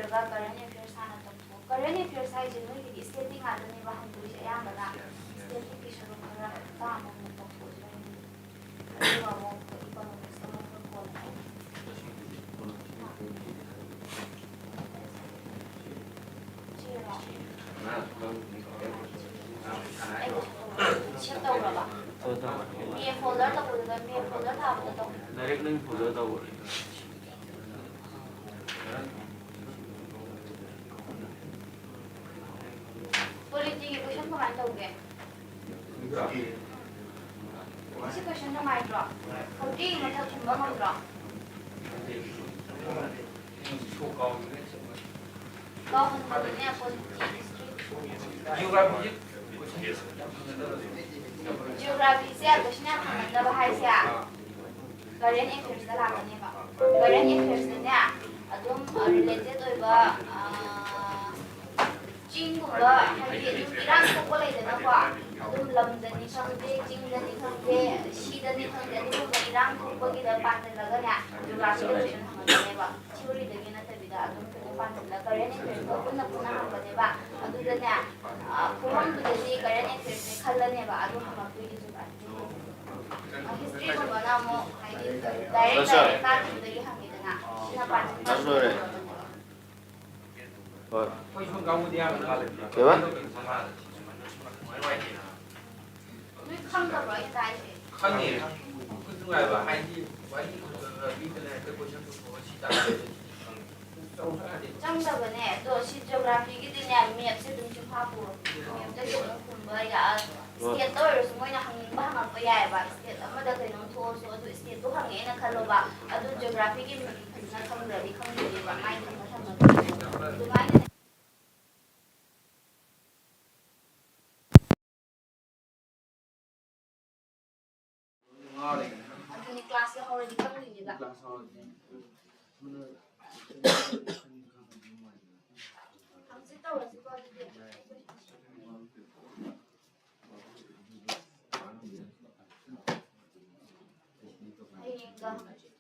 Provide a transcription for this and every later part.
लोइरगा current affairs हाना तमथो current affairs हाइजे नोइगी static आदने बाहंदुरी अयामबना static की शुरू खरा ताम हम तमथो अदुगा मो इकोनॉमिक्स अमो कोन डायरेक्ट नहीं फोल्डर था वो पॉलिटी के क्वेश्चन कमांड दोगे इसी क्वेश्चन का माइंड ड्रॉप होती मतलब चुंबक मत ड्रॉप तो हम बोलते हैं पॉलिटी जियोग्राफी से क्वेश्चन मतलब है से करंट अफेयर्स दा लाकनेबा करंट अफेयर्स ने अदुम रिलेटेड ओइबा चिंगुबा हाइदि अदुम इरान थोपो लेदनाको अदुम लमदनी खंदे चिंगदनी खंदे शीदनी खंदे अदुम इरान थोपगी दा पातलगने जियोग्राफी क्वेश्चन हंगनेबा थ्योरी दगी नतबिदा अदुम पातल करंट अफेयर्स को पुनः पुनः हंगनेबा अदुदने फॉर्म दुदि करंट अफेयर्स ने खल्लनेबा अदु हंगतुई जियोग्राफी हिस्ट्री को बनामो हाइदि डायरेक्ट तादगी हंगिदना सिना पातल Coba? 정답은에 또 시지오그래피기 때문에 맵세 등심하고 맵세 공부야 스테이트 떠올려서 뭐냐 항바 항바 야해봐 스테이트 아무다 그냥 토어서 또 스테이트 또 항에나 칼로바 아주 지오그래피기 나 컴러디 컴러디가 많이 컴러셔서 또 많이 아니 클래스 already 컴리니다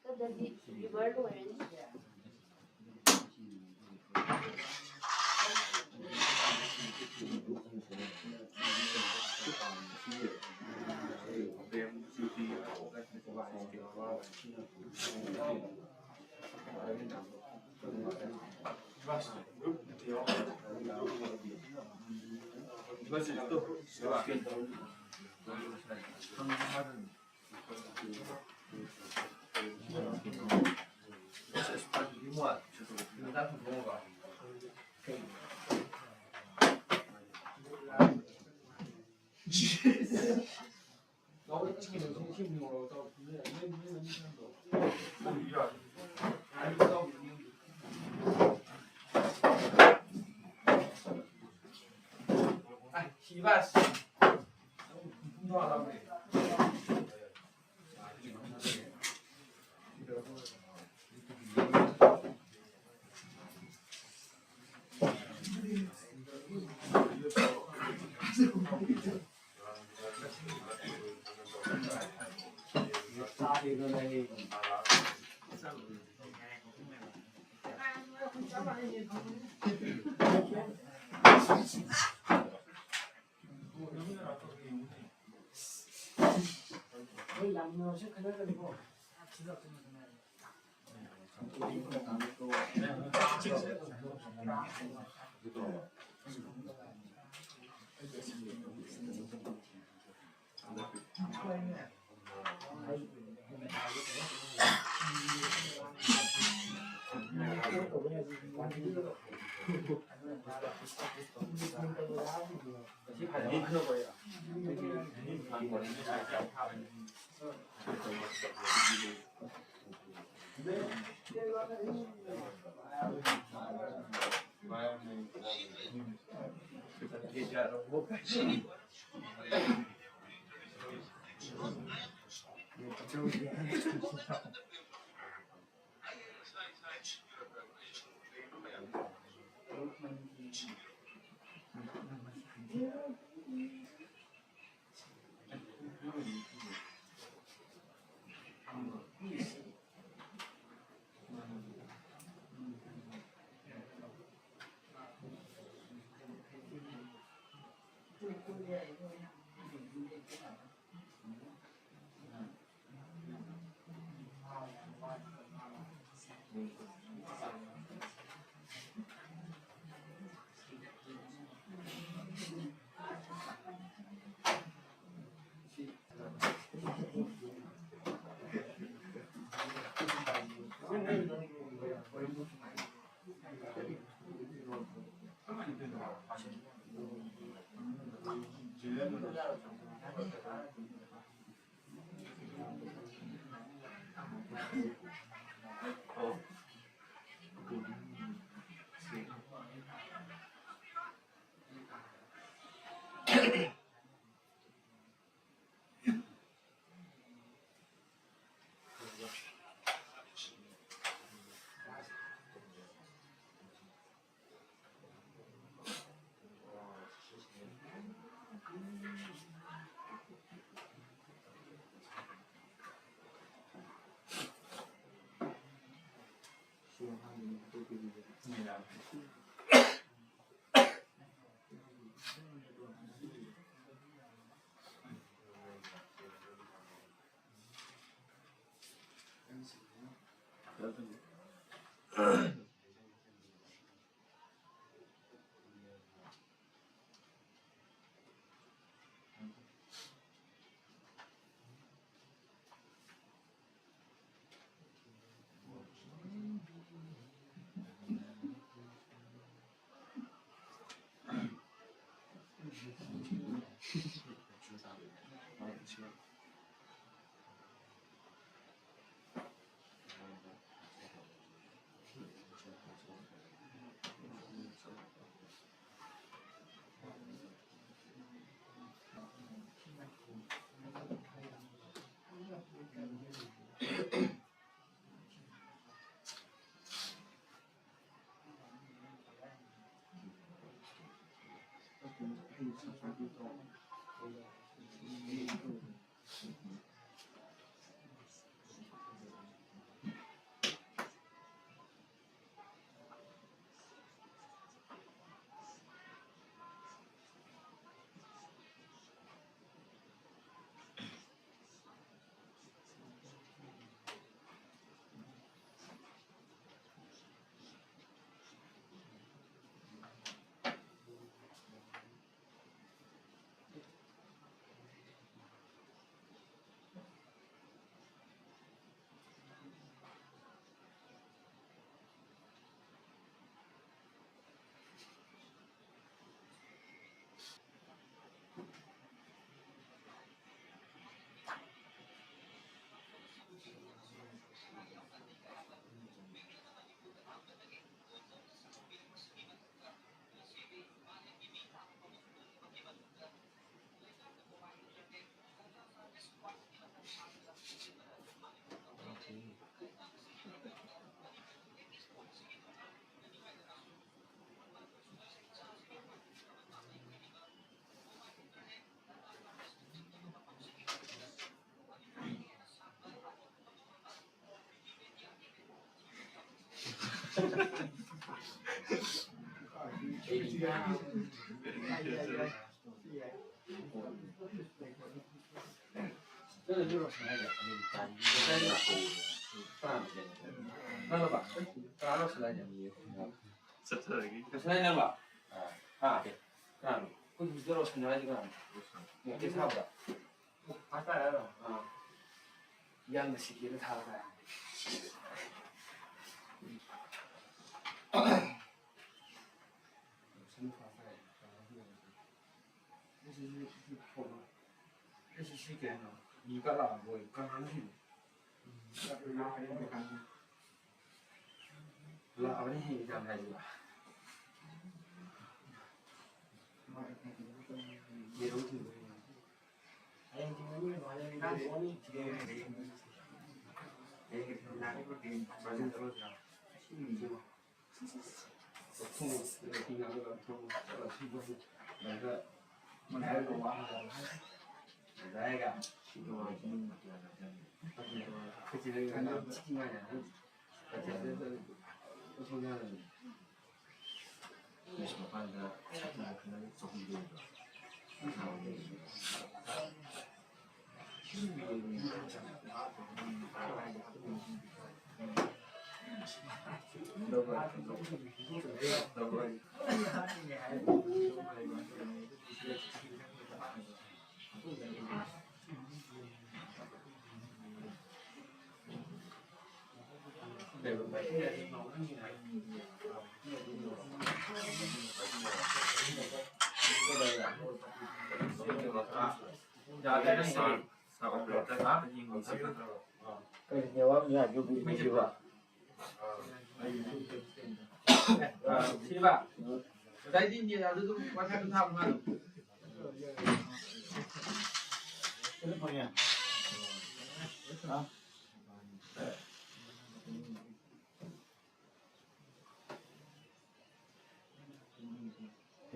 그다지 리버를 오래니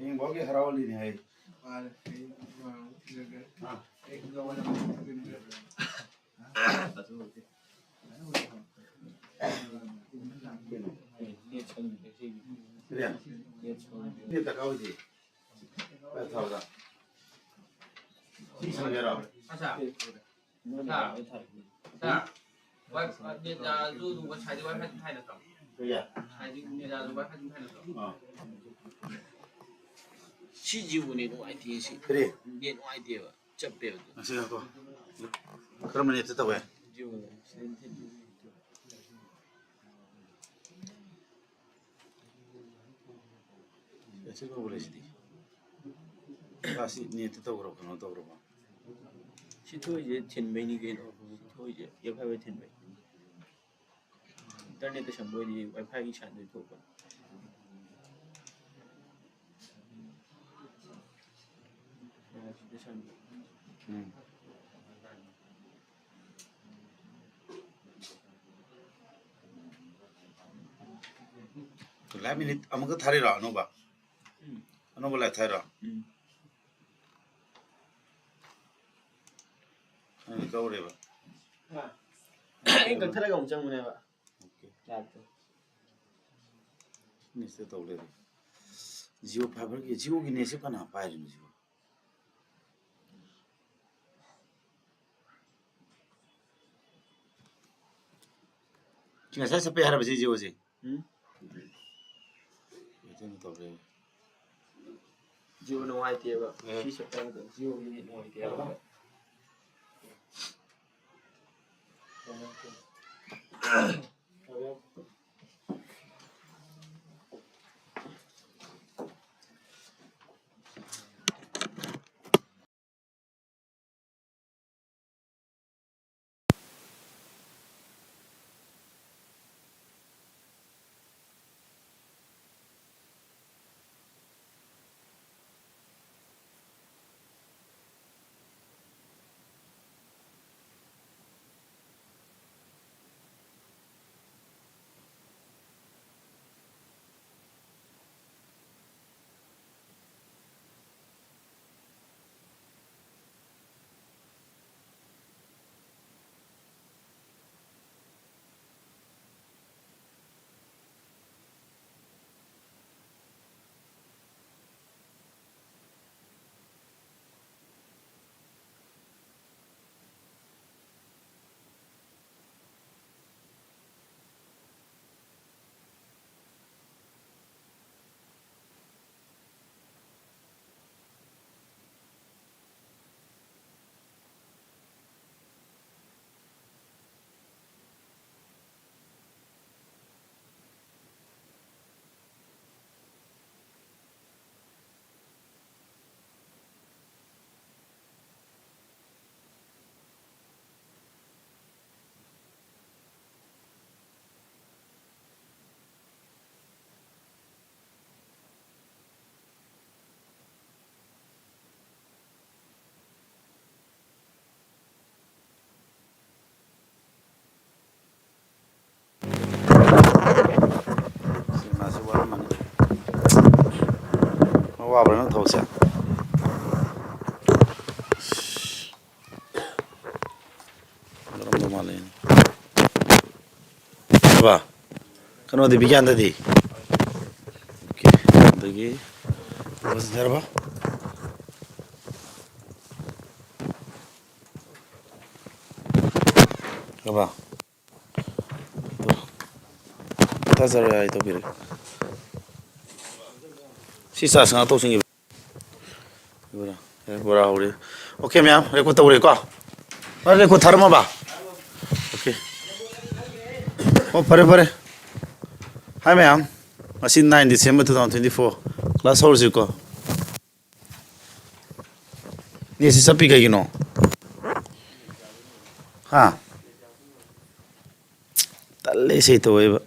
Yung bogi harawali ni hay. Kaya. Ni takaw di. Ba thaw da. Si sang garo. अच्छा 자 이제 또 누가 자기 와이파이 좀 타이났다. Kaya. 자기 이제 와이파이 좀 타이났다. 시지훈이 누아이티 시 Kaya. 네 누아이티와 접배도 Sige ko. Karaman ito tawe. 지훈 센티 Sige ko boleh sih. Kasi ni ito taw karo kano taw karo ba. 시토 이제 텐메니 게노 또 이제 옆에 텐메 인터넷 샴보이 와이파이 찬도 또 진짜 샴보 Kala minit amaga thari ra no ba. Ano bola thara. Ano ka ore ba. 이거 타라가 엄청 문에 봐 Okay. 나도 Ni se taw le. Jio fiber ke jio ki ne se kana pa ri jio. Kina sa pe hara ba jio je. Ito ni taw le. 지훈 누아이티와 시셔도 지훈이 누아이티와 Masih warna mana? Wah, berapa tahu sih? Dalam rumah lain. Apa? Kan udah bikin tadi. Oke, lagi. Terus apa? Kaba. Tazara ay to bir. Si sa sang to sing. Bora. Bora hore. Okay ma'am, record to ko. Mare record tharma ba. Okay. Oh pare. Hi ma'am. Machine 9 December 2024. Class hours ko. Ni si sapi ka gino. Ha. Talle sei to eba.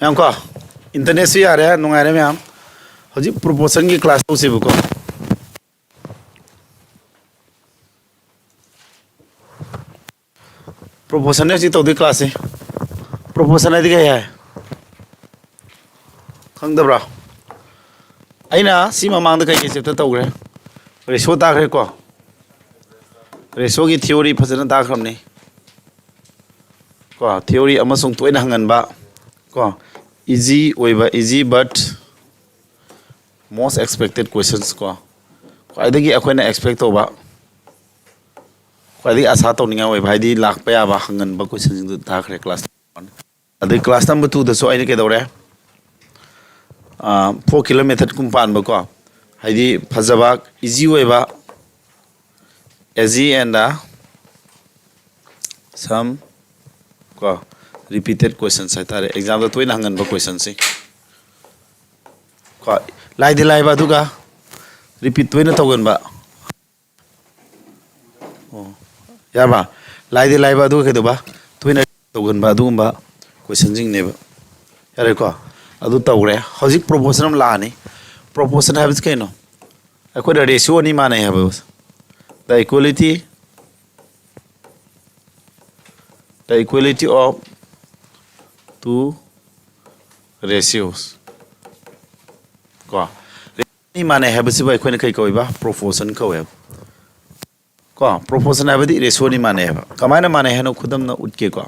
Ma'am को internet से आ रहा है नुंगारे ma'am हजी proposal की class तो सिबको proposal ने जी तो दी class है प्रोपोजल है दिखे है खंगदब्रा अइना सी ममांग द कई चैप्टर तौग्रे रेशो ताग्रे को रेशो की थ्योरी फजन ताग्रमने को थ्योरी अमसुंग तोइना हंगनबा को easy but most expected questions ko kwaidagi akoina expect to ba kwaidagi asa to ninga oi bhai di lak pa ya ba hangan ba questions du ta khre class 1 adi class number 2 da so ai ke dore 4 km kum pan ba ko haidi phajaba easy oi ba easy and some ko repeated questions hai tare exam da toina hangan ba questions se ko lai de lai ba duga repeat toina togan ba oh ya ba lai de lai ba du ke do ba toina togan ba du ba question jing ne ba yare ko adu tawre hojik proportion la ni proportion habits ke no ko da ratio ni mane ha ba the equality of two ratios ko ni mane have si bai khoina kai koi ba proportion ko we ko proportion ha badi ratio ni mane ba kamaina mane ha no khudam na utke ko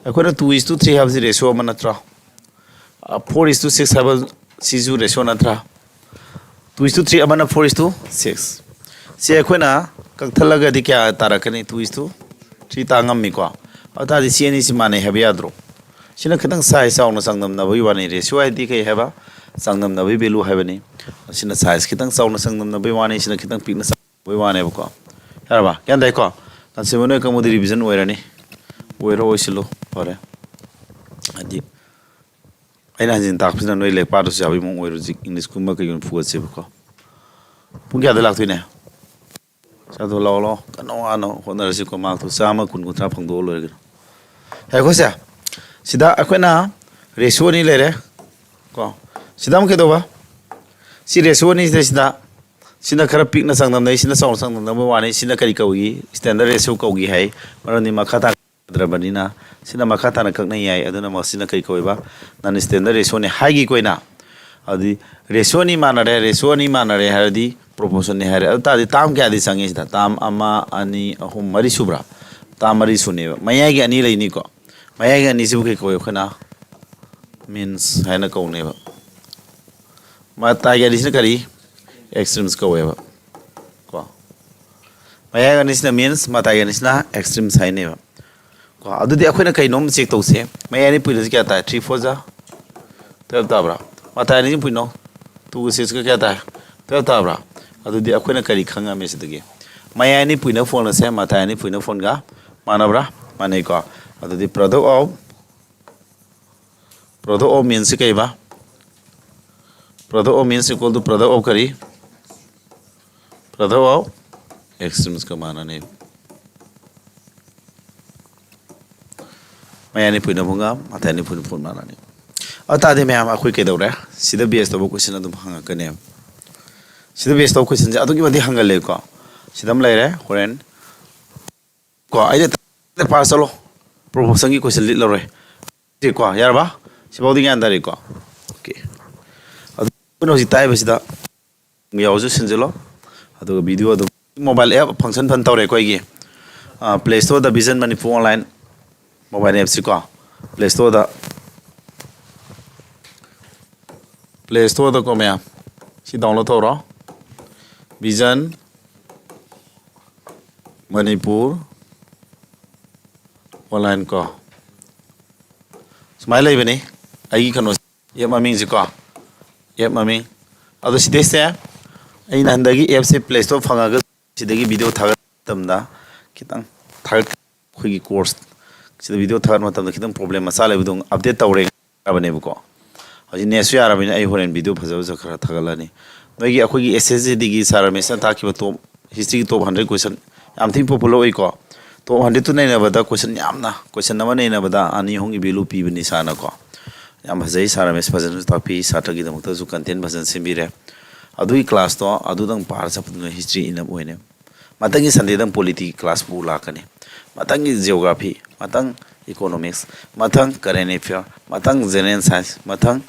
akhona 2:3 have si ratio ma natra 4:6 have si ju ratio natra 2:3 amana 4:6 si akhona kakthalaga di kya tarakani 2:3 tangam mi ko ata di si ani si mane have yadro sina khitang size sauna sangnam na bai wani ratio ai di kai heba sangnam na bai value heba ni sina size khitang sauna sangnam na bai wani sina khitang pikna bai wani ba ko yarba kyan dai ko kan se mono ka modi revision oirani oiro oisilo pare adi aina jin tak pina noi lek pa do jabi mong oiro jik english kuma ka yun fuwa se ba ko pung kya da lak tuine sa do lo kano ano honar si ko mak tu sama kun kun tra phang do lo re hai ko sa sida akoina ratio ni lere ko sidam ke do ba si ratio ni sida khara pik na sangdam nei sina song sangdam na wani sina kari kaugi standard ratio kaugi hai marani makhata drabani na sina makhata na kakna yai aduna ma sina kai koi ba nan standard ratio ni hai gi koina adi ratio ni manare haradi proportion ni hare ata di tam kya di sangi sida tam ama ani ahum mari subra tam mari sune maya gi ani leini ko maya ga ni sibu ke ko khana means haina ko ne ba ma ta ga disna kari extremes ko ba ko maya ga nisna means ma ta ga nisna extremes haine ba ko adu di akhona kai nom check to se maya ni puila kya ta 3 4 ja 12 ta bra ma ta ni puino 2 6 ka kya ta 12 ta bra adu di akhona kari khanga me sidage maya ni puina phone se ma ta ni puina phone ga mana bra mane ko the product of means kai ba product of means equal to product of kari product of extremes ka mana ne maya ni puina bunga mata ni puina phone mana ne ata de me am akhui ke dawra sida bs to question adum hanga ka ne sida bs to question ja adu ki badi hanga le ko sidam lai re horen ko ai de pass lo proportion की question लिख लरे जी को यार बा सिबाउदी ज्ञान दारे को okay अदु कुनो जि ताइ बसिदा यावजु सिनजलो अदु वीडियो अदु मोबाइल ऐप फंक्शन फन तौरे को गी play store the vision Manipur online mobile app से को प्ले स्टोर द को मैं सी डाउनलोड तौरो विजन मणिपुर ऑनलाइन को स्माइल लेबने आई कनो ये ममिंग जी को ये ममिंग अदु सिदे से आई नंदगी ऐप से प्ले स्टोर फंगागा सिदगी वीडियो थागा तमदा खितंग थागा खुगी कोर्स सिदा वीडियो थागा मतमदा खितंग प्रॉब्लम मसा लेबदों अपडेट तौरे बने बको हजि नेसु याराबिना आई होरेन वीडियो फजब जखरा थागलानी नोगी अखोगी एसएसडी गी सारामेसन ताकिबा टॉप हिस्ट्री टॉप 100 क्वेश्चन याम थिंग पॉपुलर ओइको टॉप 100 तो नैनाबदा क्वेश्चन यामना क्वेश्चन नमा नैनाबदा आनी होंगी वैल्यू पीबनी साना को याम फजै सारामेस फजन तापी सात्रगी दमक्ता जु कंटेंट फजन सिमिरे अदुई क्लास तो अदुदंग पार सपदुना हिस्ट्री इनब ओइने मतंगी संदेदंग पॉलिटी क्लास पु लाकने मतंगी जियोग्राफी मतंग इकोनॉमिक्स मतंग करेंट अफेयर मतंग जनरल साइंस मतंग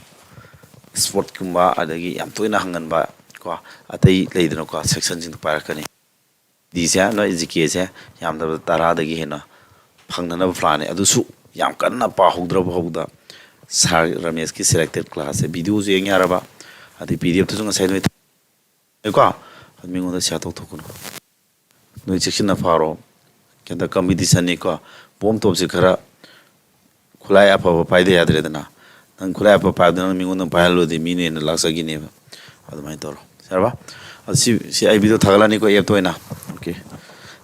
स्पोर्ट कुंबा अदगी याम तोइना हंगनबा को अतई लेदनो को सेक्शन जिंग पारकनी दिसे नो एजीके से याम द तारा दगी हेना फंगनना प्लान अदुसु याम कन्ना पा होद्रब होदा सर रमेश की सिलेक्टेड क्लास है वीडियो जो यंग यारबा अदि पीडीएफ तो जों साइड में को मिंगो द शातो थोकुनो नो सेक्शन ना फारो केदा कंपटीशन नि को बोम तोप से खरा खुलाय अफब पाइदे याद्रेदना नंग खुलाय अफब पाइदना मिंगो न पायलो दे मिने न लाक्सगिने अदुमाय तोरो सरबा सी आई वीडियो थागलानी को एप तोइना ओके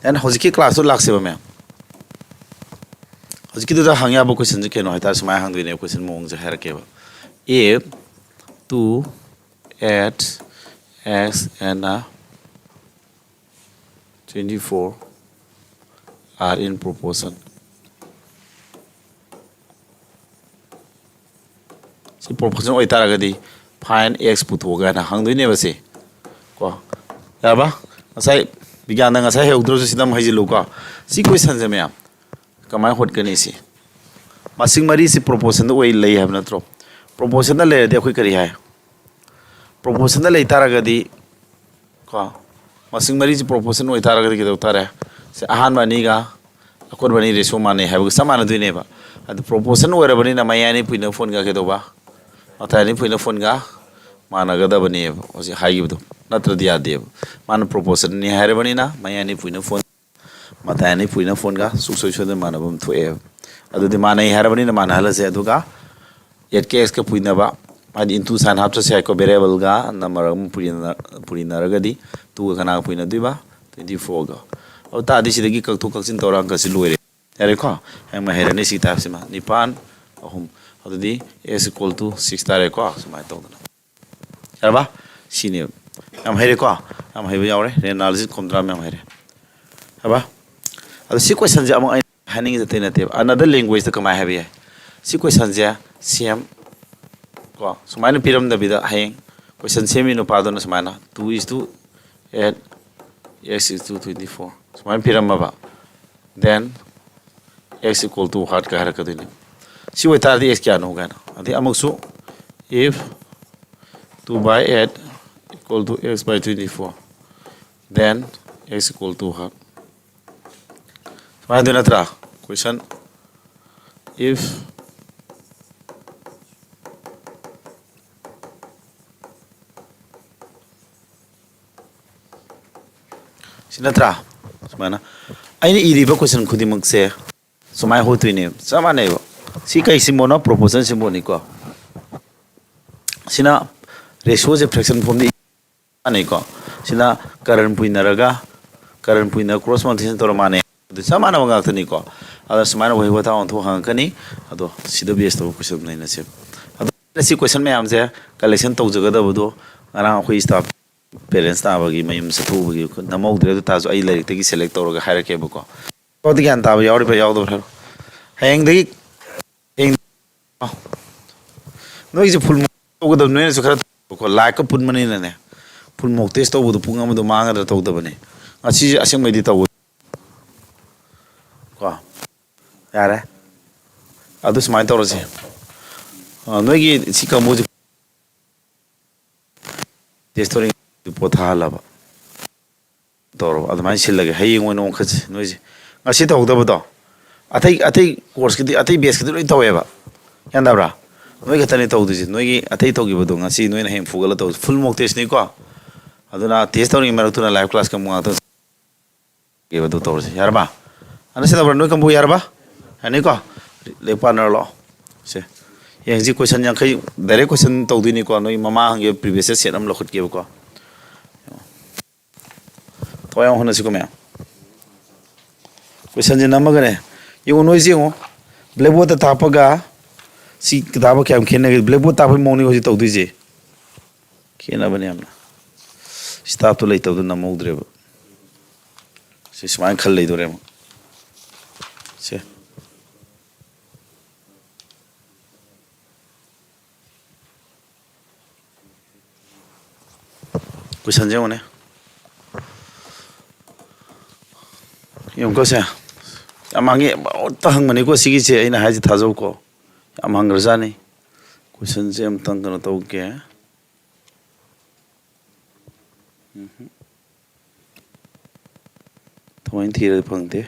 एंड होजिकी क्लास तो लाक्सेबा मैं होजिकी तो हंग्याबो क्वेश्चन जे केनो हाइता समाय हंगदिने question मोंग J हरकेबा if 2 8 x and 24 are in proportion si proportion oi taragadi find x putoga na hangdoine base को याबा असai विज्ञान न असai हेउद्रो सिदम हाइजिलो को सी क्वेश्चन जे मैम कमाय होट कनी सी मसिंग मरी सी प्रोपोर्शन ओइ लई हैब नत्रो प्रोपोर्शन ले दे अखोय करी है प्रोपोर्शन ले तारगदी को मसिंग मरी सी प्रोपोर्शन ओइ तारगदी के तारे से आहान मानीगा अकोर बनी रेशो माने हैब समान दुइनेबा अद प्रोपोर्शन ओइरबनी न मायानी पुइना फोन गा के दोबा अथानी पुइना फोन गा मानगदबनी होजि हाइगिबदो नत्रदि यादेब मान प्रोपोर्शन नि हायरबनी ना मायानी पुइना फोन मतायानी पुइना फोन गा सुसोइसोद मानबम थोए अदुदि मानै हायरबनी ना मानहलसे अदुगा 8x का पुइनाबा आदि इनटू साइन हाफ से को वेरिएबल गा नंबर पुइनारगदी 2 कना पुइना दुइबा 24 गा औ तादि सिदगी कक्थु कक्सिन तोरांग का सिलोइरे यारे को हम हेरने सी ताप सिमा निपान अहुम अदुदि s equal to 6 तारे को समाय तोदना यारबा सिने हम हेरे को हम हेबे यावरे एनालिसिस कोमद्रा में हम हेरे हबा अद सी क्वेश्चन जे अमो हनिंग जते नते अनदर लैंग्वेज द कमाय हेबे सी क्वेश्चन जे सेम को समायन पिरम दबिदा हायें क्वेश्चन सेम इन पादोन समायना 2:8 x is to 24 समायन पिरम बा then x equal to what का हरकत दिने सी वे तादी x क्या न होगा ना अदि अमकसु if 2/8 equal to x by 24 then x equal to what समाय देना त्रा क्वेश्चन if सिनत्रा समाना आइने इरिबा क्वेश्चन खुदिमक से समाय होतुइने समाने सी कई सिमोना प्रोपोर्शन सिमोनी को सिना रेशियो जे फ्रैक्शन फॉर्म दी आने को सिना करंट पुइनरगा करंट पुइनर क्रॉस मल्टीप्लिकेशन तोर माने समाना मंगा तनी को अदर समाना वही बता ऑन तो हांकनी अदो सिदा बेस तो क्वेश्चन नैना से अदो सी क्वेश्चन में हमसे कलेक्शन तौजगदबदो अरा अखोई स्टाफ पेरेंट्स ताबगी मयम सथुबगी नमौद्रे ताजो आई लाइक सेलेक्ट तौरगा हायरके बको तो ज्ञान ताब यावरि बा यावदो हयेंग दगी नोई जे फुल तौगदब नोय सु खरा को लाइक पुन मनी ने फुल मोक टेस्ट तौबदो पुंग अमदो मांगदा तौदबने असि असें मैदि तौ को यारे ꯑꯗꯨ ꯁꯨꯃꯥꯏꯅ ꯇꯧꯔꯁꯤ ꯅꯣꯏꯒꯤ ꯁꯤ ꯀꯥꯡꯕꯨꯁꯤ ꯇꯦꯁꯇꯣꯔꯤꯡ ꯄꯣꯊꯥꯍꯜꯂꯕ ꯇꯧꯔꯕ ꯑꯗꯨꯃꯥꯏꯅ ꯁꯤꯜꯂꯒꯦ ꯍꯌꯦꯡ ꯑꯣꯏꯅ ꯑꯣꯟꯈꯠꯁꯤ ꯅꯣꯏꯁꯦ ꯉꯁꯤ ꯇꯧꯍꯧꯗꯕꯗꯣ ꯑꯇꯩ ꯀꯣꯔꯁꯀꯤꯗꯤ ꯑꯇꯩ ꯕꯦꯁꯀꯤꯗꯤ ꯂꯣꯏ ꯇꯧꯋꯦꯕ ꯒ꯭ꯌꯥꯟ ꯇꯥꯕ꯭ꯔꯥ ꯅꯣꯏ ꯈꯛꯇꯅꯤ ꯇꯧꯗꯣꯏꯁꯤ ꯅꯣꯏꯒꯤ ꯑꯇꯩ ꯇꯧꯈꯤꯕꯗꯣ ꯉꯁꯤ ꯅꯣꯏꯅ ꯍꯌꯦꯡ ꯐꯨꯒꯠꯂ ꯇꯧꯁꯤ ꯐꯨꯜ ꯃꯣꯛ ꯇꯦꯁꯅꯤꯀꯣ ꯑꯗꯨꯅ ꯇꯦꯁ ꯇꯧꯔꯤꯉꯩ ꯃꯔꯛꯇꯨꯅ ꯂꯥꯏꯚ ꯀ꯭ꯂꯥꯁ ꯀꯥꯡꯕꯨ ꯉꯥꯛꯇ ꯑꯗꯨ ꯇꯧꯔꯁꯤ ꯌꯥꯔꯕ ꯑꯅꯁꯤꯗꯕ꯭ꯔꯥ ꯅꯣꯏ ꯀꯥꯡꯕꯨ ꯌꯥꯔꯕ ꯌꯥꯅꯤꯀꯣ ꯂꯦꯛ ꯄꯥꯟꯅꯔ ꯂꯥꯛꯑꯣ ꯁꯦ ꯌꯦꯡꯁꯤ ꯀꯣꯏꯁꯟ 50 ꯗꯥꯏꯔꯦꯛ ꯀꯣꯏꯁꯟ ꯇꯧꯗꯣꯏꯅꯤꯀꯣ ꯅꯣꯏ ꯃꯃꯥꯡ ꯍꯪꯈꯤꯕ ꯄ꯭ꯔꯤꯚꯤꯌꯁ ꯁꯦꯠ ꯑꯃ ꯂꯧꯈꯠꯀꯦꯕꯀꯣ ꯊꯋꯥꯏ ꯌꯥꯎꯅ ꯍꯣꯠꯅꯁꯤꯀꯣ ꯃꯌꯥꯝ ꯀꯣꯏꯁꯟꯁꯦ ꯅꯝꯃꯒꯅꯦ ꯌꯦꯡꯉꯣ ꯅꯣꯏꯁꯦ ꯌꯦꯡꯉꯣ ꯕ꯭ꯂꯦꯛꯕꯣꯔꯗꯇ ꯇꯥꯛꯄꯒ ꯁꯤ ꯇꯥꯕ ꯀꯌꯥꯝ ꯈꯦꯠꯅꯒꯦ ꯕ꯭ꯂꯦꯛꯕꯣꯔꯗ ꯇꯥꯛꯄꯒꯤ ꯃꯑꯣꯡꯅꯤ ꯍꯧꯖꯤꯛ ꯇꯧꯗꯣꯏꯁꯦ ꯈꯦꯠꯅꯕꯅꯦ ꯌꯥꯝꯅ ꯁ꯭ꯇꯥꯐꯇꯣ ꯂꯩꯇꯕꯗꯣ ꯅꯝꯍꯧꯗ꯭ꯔꯦꯕ ꯁꯤ ꯁꯨꯃꯥꯏꯅ ꯈꯜ ꯂꯩꯗꯣꯔꯦ ꯑꯃꯨꯛ ꯁꯦ ꯀꯣꯏꯁꯟꯁꯦ ꯌꯦꯡꯉꯣꯅꯦ ꯌꯦꯡꯉꯨꯀꯣ ꯁꯦ ꯌꯥꯝ ꯍꯪꯉꯤ ꯑꯃꯨꯛꯇ ꯍꯪꯕꯅꯤꯀꯣ ꯁꯤꯒꯤꯁꯦ ꯑꯩꯅ ꯍꯥꯏꯁꯦ ꯊꯥꯖꯧꯀꯣ ꯌꯥꯝ ꯍꯪꯈ꯭ꯔꯖꯥꯠꯅꯤ ꯀꯣꯏꯁꯟꯁꯦ ꯑꯝꯇꯪ ꯀꯩꯅꯣ ꯇꯧꯒꯦ ꯊꯑꯣꯏꯅ ꯊꯤꯔꯗꯤ ꯐꯪꯗꯦ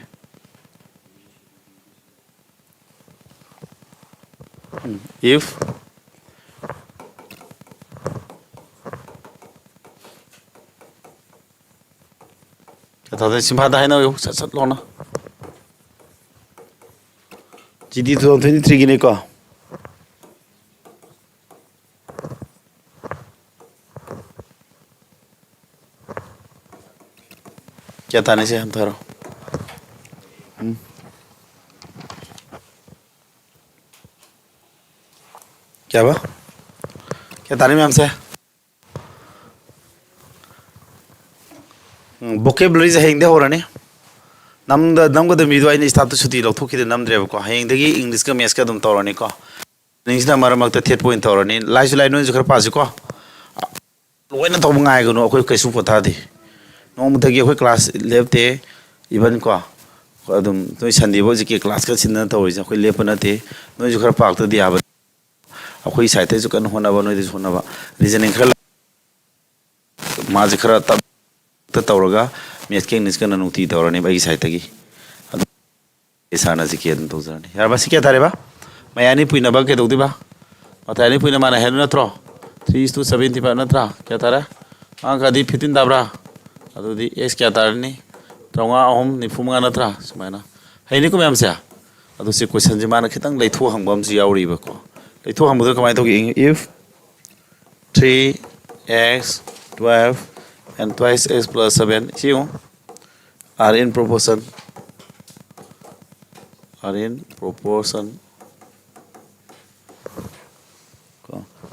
if ꯀꯊꯥꯗ ꯁꯤꯝꯐꯥꯗ ꯍꯥꯏꯅꯧ ꯁꯠ ꯁꯠ ꯂꯥꯎꯅ GD 2023ꯒꯤꯅꯤꯀꯣ ꯀꯌꯥ ꯇꯥꯅꯤꯁꯦ ꯍꯟꯊꯔꯣ ꯀꯌꯥꯕ ꯀꯌꯥ ꯇꯥꯅꯤ ꯃꯌꯥꯝꯁꯦ ꯕꯣꯀꯦꯕꯨꯂꯔꯤꯁꯦ ꯍꯌꯦꯡꯗꯩ ꯍꯧꯔꯅꯤ ꯅꯝꯒꯗꯕ ꯃꯤꯗꯣ ꯑꯩꯅ ꯁ꯭ꯇꯥꯐꯇ ꯁꯨꯇꯤ ꯂꯧꯊꯣꯛꯈꯤꯗ ꯅꯝꯗ꯭ꯔꯦꯕꯀꯣ ꯍꯌꯦꯡꯗꯒꯤ ꯏꯪꯂꯤꯁꯀ ꯃꯦꯠꯁꯀ ꯑꯗꯨꯝ ꯇꯧꯔꯅꯤꯀꯣ ꯏꯪꯂꯤꯁꯅ ꯃꯔꯛ ꯃꯔꯛꯇ ꯊꯦꯠꯄ ꯑꯣꯏꯅ ꯇꯧꯔꯅꯤ ꯂꯥꯏꯁꯨ ꯂꯥꯏ ꯅꯣꯏꯁꯨ ꯈꯔ ꯄꯥꯁꯤꯀꯣ ꯂꯣꯏꯅ ꯇꯧꯕ ꯉꯥꯏꯒꯅꯨ ꯑꯩꯈꯣꯏ ꯀꯩꯁꯨ ꯄꯣꯊꯥꯗꯦ ꯅꯣꯡꯃꯗꯒꯤ ꯑꯩꯈꯣꯏ ꯀ꯭ꯂꯥꯁ ꯂꯦꯞꯇꯦ ꯏꯚꯟ ꯀꯣ ꯑꯗꯨꯝ ꯅꯣꯏ ꯁꯟꯗꯦꯐꯥꯎ ꯍꯧꯖꯤꯛꯀꯤ ꯀ꯭ꯂꯥꯁꯀ ꯁꯤꯟꯗꯅ ꯇꯧꯔꯤꯁꯦ ꯑꯩꯈꯣꯏ ꯂꯦꯞꯄ ꯅꯠꯇꯦ ꯅꯣꯏꯁꯨ ꯈꯔ ꯄꯥꯛꯇꯗꯤ ꯌꯥꯕ ꯑꯩꯈꯣꯏ ꯁꯥꯏꯠꯇꯩꯁꯨ ꯀꯟꯅ ꯍꯣꯠꯅꯕ ꯅꯣꯏꯗꯁꯨ ꯍꯣꯠꯅꯕ ꯔꯤꯖꯅꯤꯡ ꯈꯔ ꯃꯥꯁꯦ ꯈꯔ ꯇꯧꯔꯒ ꯃꯦꯠꯁꯀ ꯏꯪꯂꯤꯁꯀꯅ ꯅꯨꯡꯇꯤ ꯇꯧꯔꯅꯦꯕ ꯑꯩꯒꯤ ꯁꯥꯏꯠꯇꯒꯤ ꯑꯗꯨ ꯏꯁꯥꯅ ꯖꯤꯀꯦ ꯑꯗꯨꯝ ꯇꯧꯖꯔꯅꯤ ꯌꯥꯔꯕ ꯁꯤ ꯀꯌꯥ ꯇꯥꯔꯦꯕ ꯃꯌꯥꯅꯤ ꯄꯨꯏꯅꯕ ꯀꯩꯗꯧꯗꯣꯏꯕ ꯃꯇꯥꯏ ꯑꯅꯤ ꯄꯨꯏꯅ ꯃꯥꯅ ꯍꯦꯟꯕ ꯅꯠꯇ꯭ꯔꯣ 3:75 ꯅꯠꯇ꯭ꯔꯥ ꯀꯌꯥ ꯇꯥꯔꯦ ꯑꯪꯀꯗꯤ 15 ꯇꯥꯕ꯭ꯔꯥ ꯑꯗꯨꯗꯤ x ꯀꯌꯥ ꯇꯥꯔꯅꯤ 53 45 ꯅꯠꯇ꯭ꯔꯥ ꯁꯨꯃꯥꯏꯅ ꯍꯩꯅꯤꯀꯣ ꯃꯌꯥꯝꯁꯦ ꯑꯗꯨ ꯁꯤ ꯀꯣꯏꯁꯟꯁꯦ ꯃꯥꯅ ꯈꯤꯇꯪ ꯂꯩꯊꯣꯛ ꯍꯪꯕ ꯑꯃꯁꯨ ꯌꯥꯎꯔꯤꯕꯀꯣ ꯂꯩꯊꯣꯛ ꯍꯪꯕꯗ ꯀꯃꯥꯏꯅ ꯇꯧꯒꯦ if 3x 12 and twice x plus 7 ꯁꯤ ꯌꯦꯡꯉꯨ are in proportion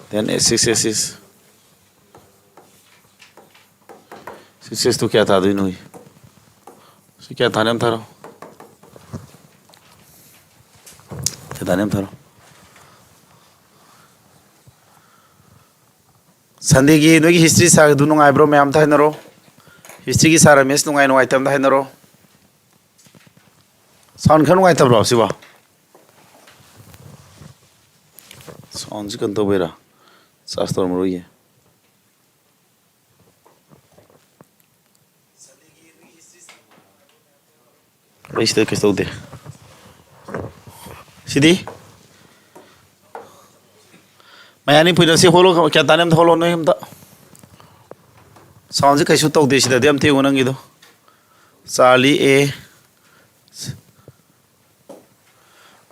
then 6x is 6x तो क्या था दिन हुई सो क्या था नेम थारो क्या था नेम थारो संडे की नोगी हिस्ट्री साग दुनु ngai bro मैम था नरो हिस्ट्री की सारा मेस नुंgai नुंgai तम था नरो साउंड खन नुंgai तब रो सिवा साउंड जी कंतो बेरा शास्त्र मरो ये Este que está usted. Sidi? Mayani punya si holo kya tanem holo no him ta. Sound se kaisu tau desi da dem te unang gitu. Charlie A.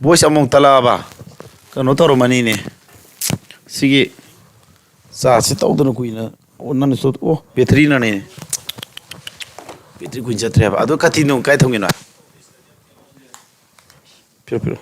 Voice among tala ba. Kano taro mani ne. Sige. Sa si tau dano kuina. Onan so oh betri na ne. Betri kuin jatre ba. Ado kati no kai thongina. Piro.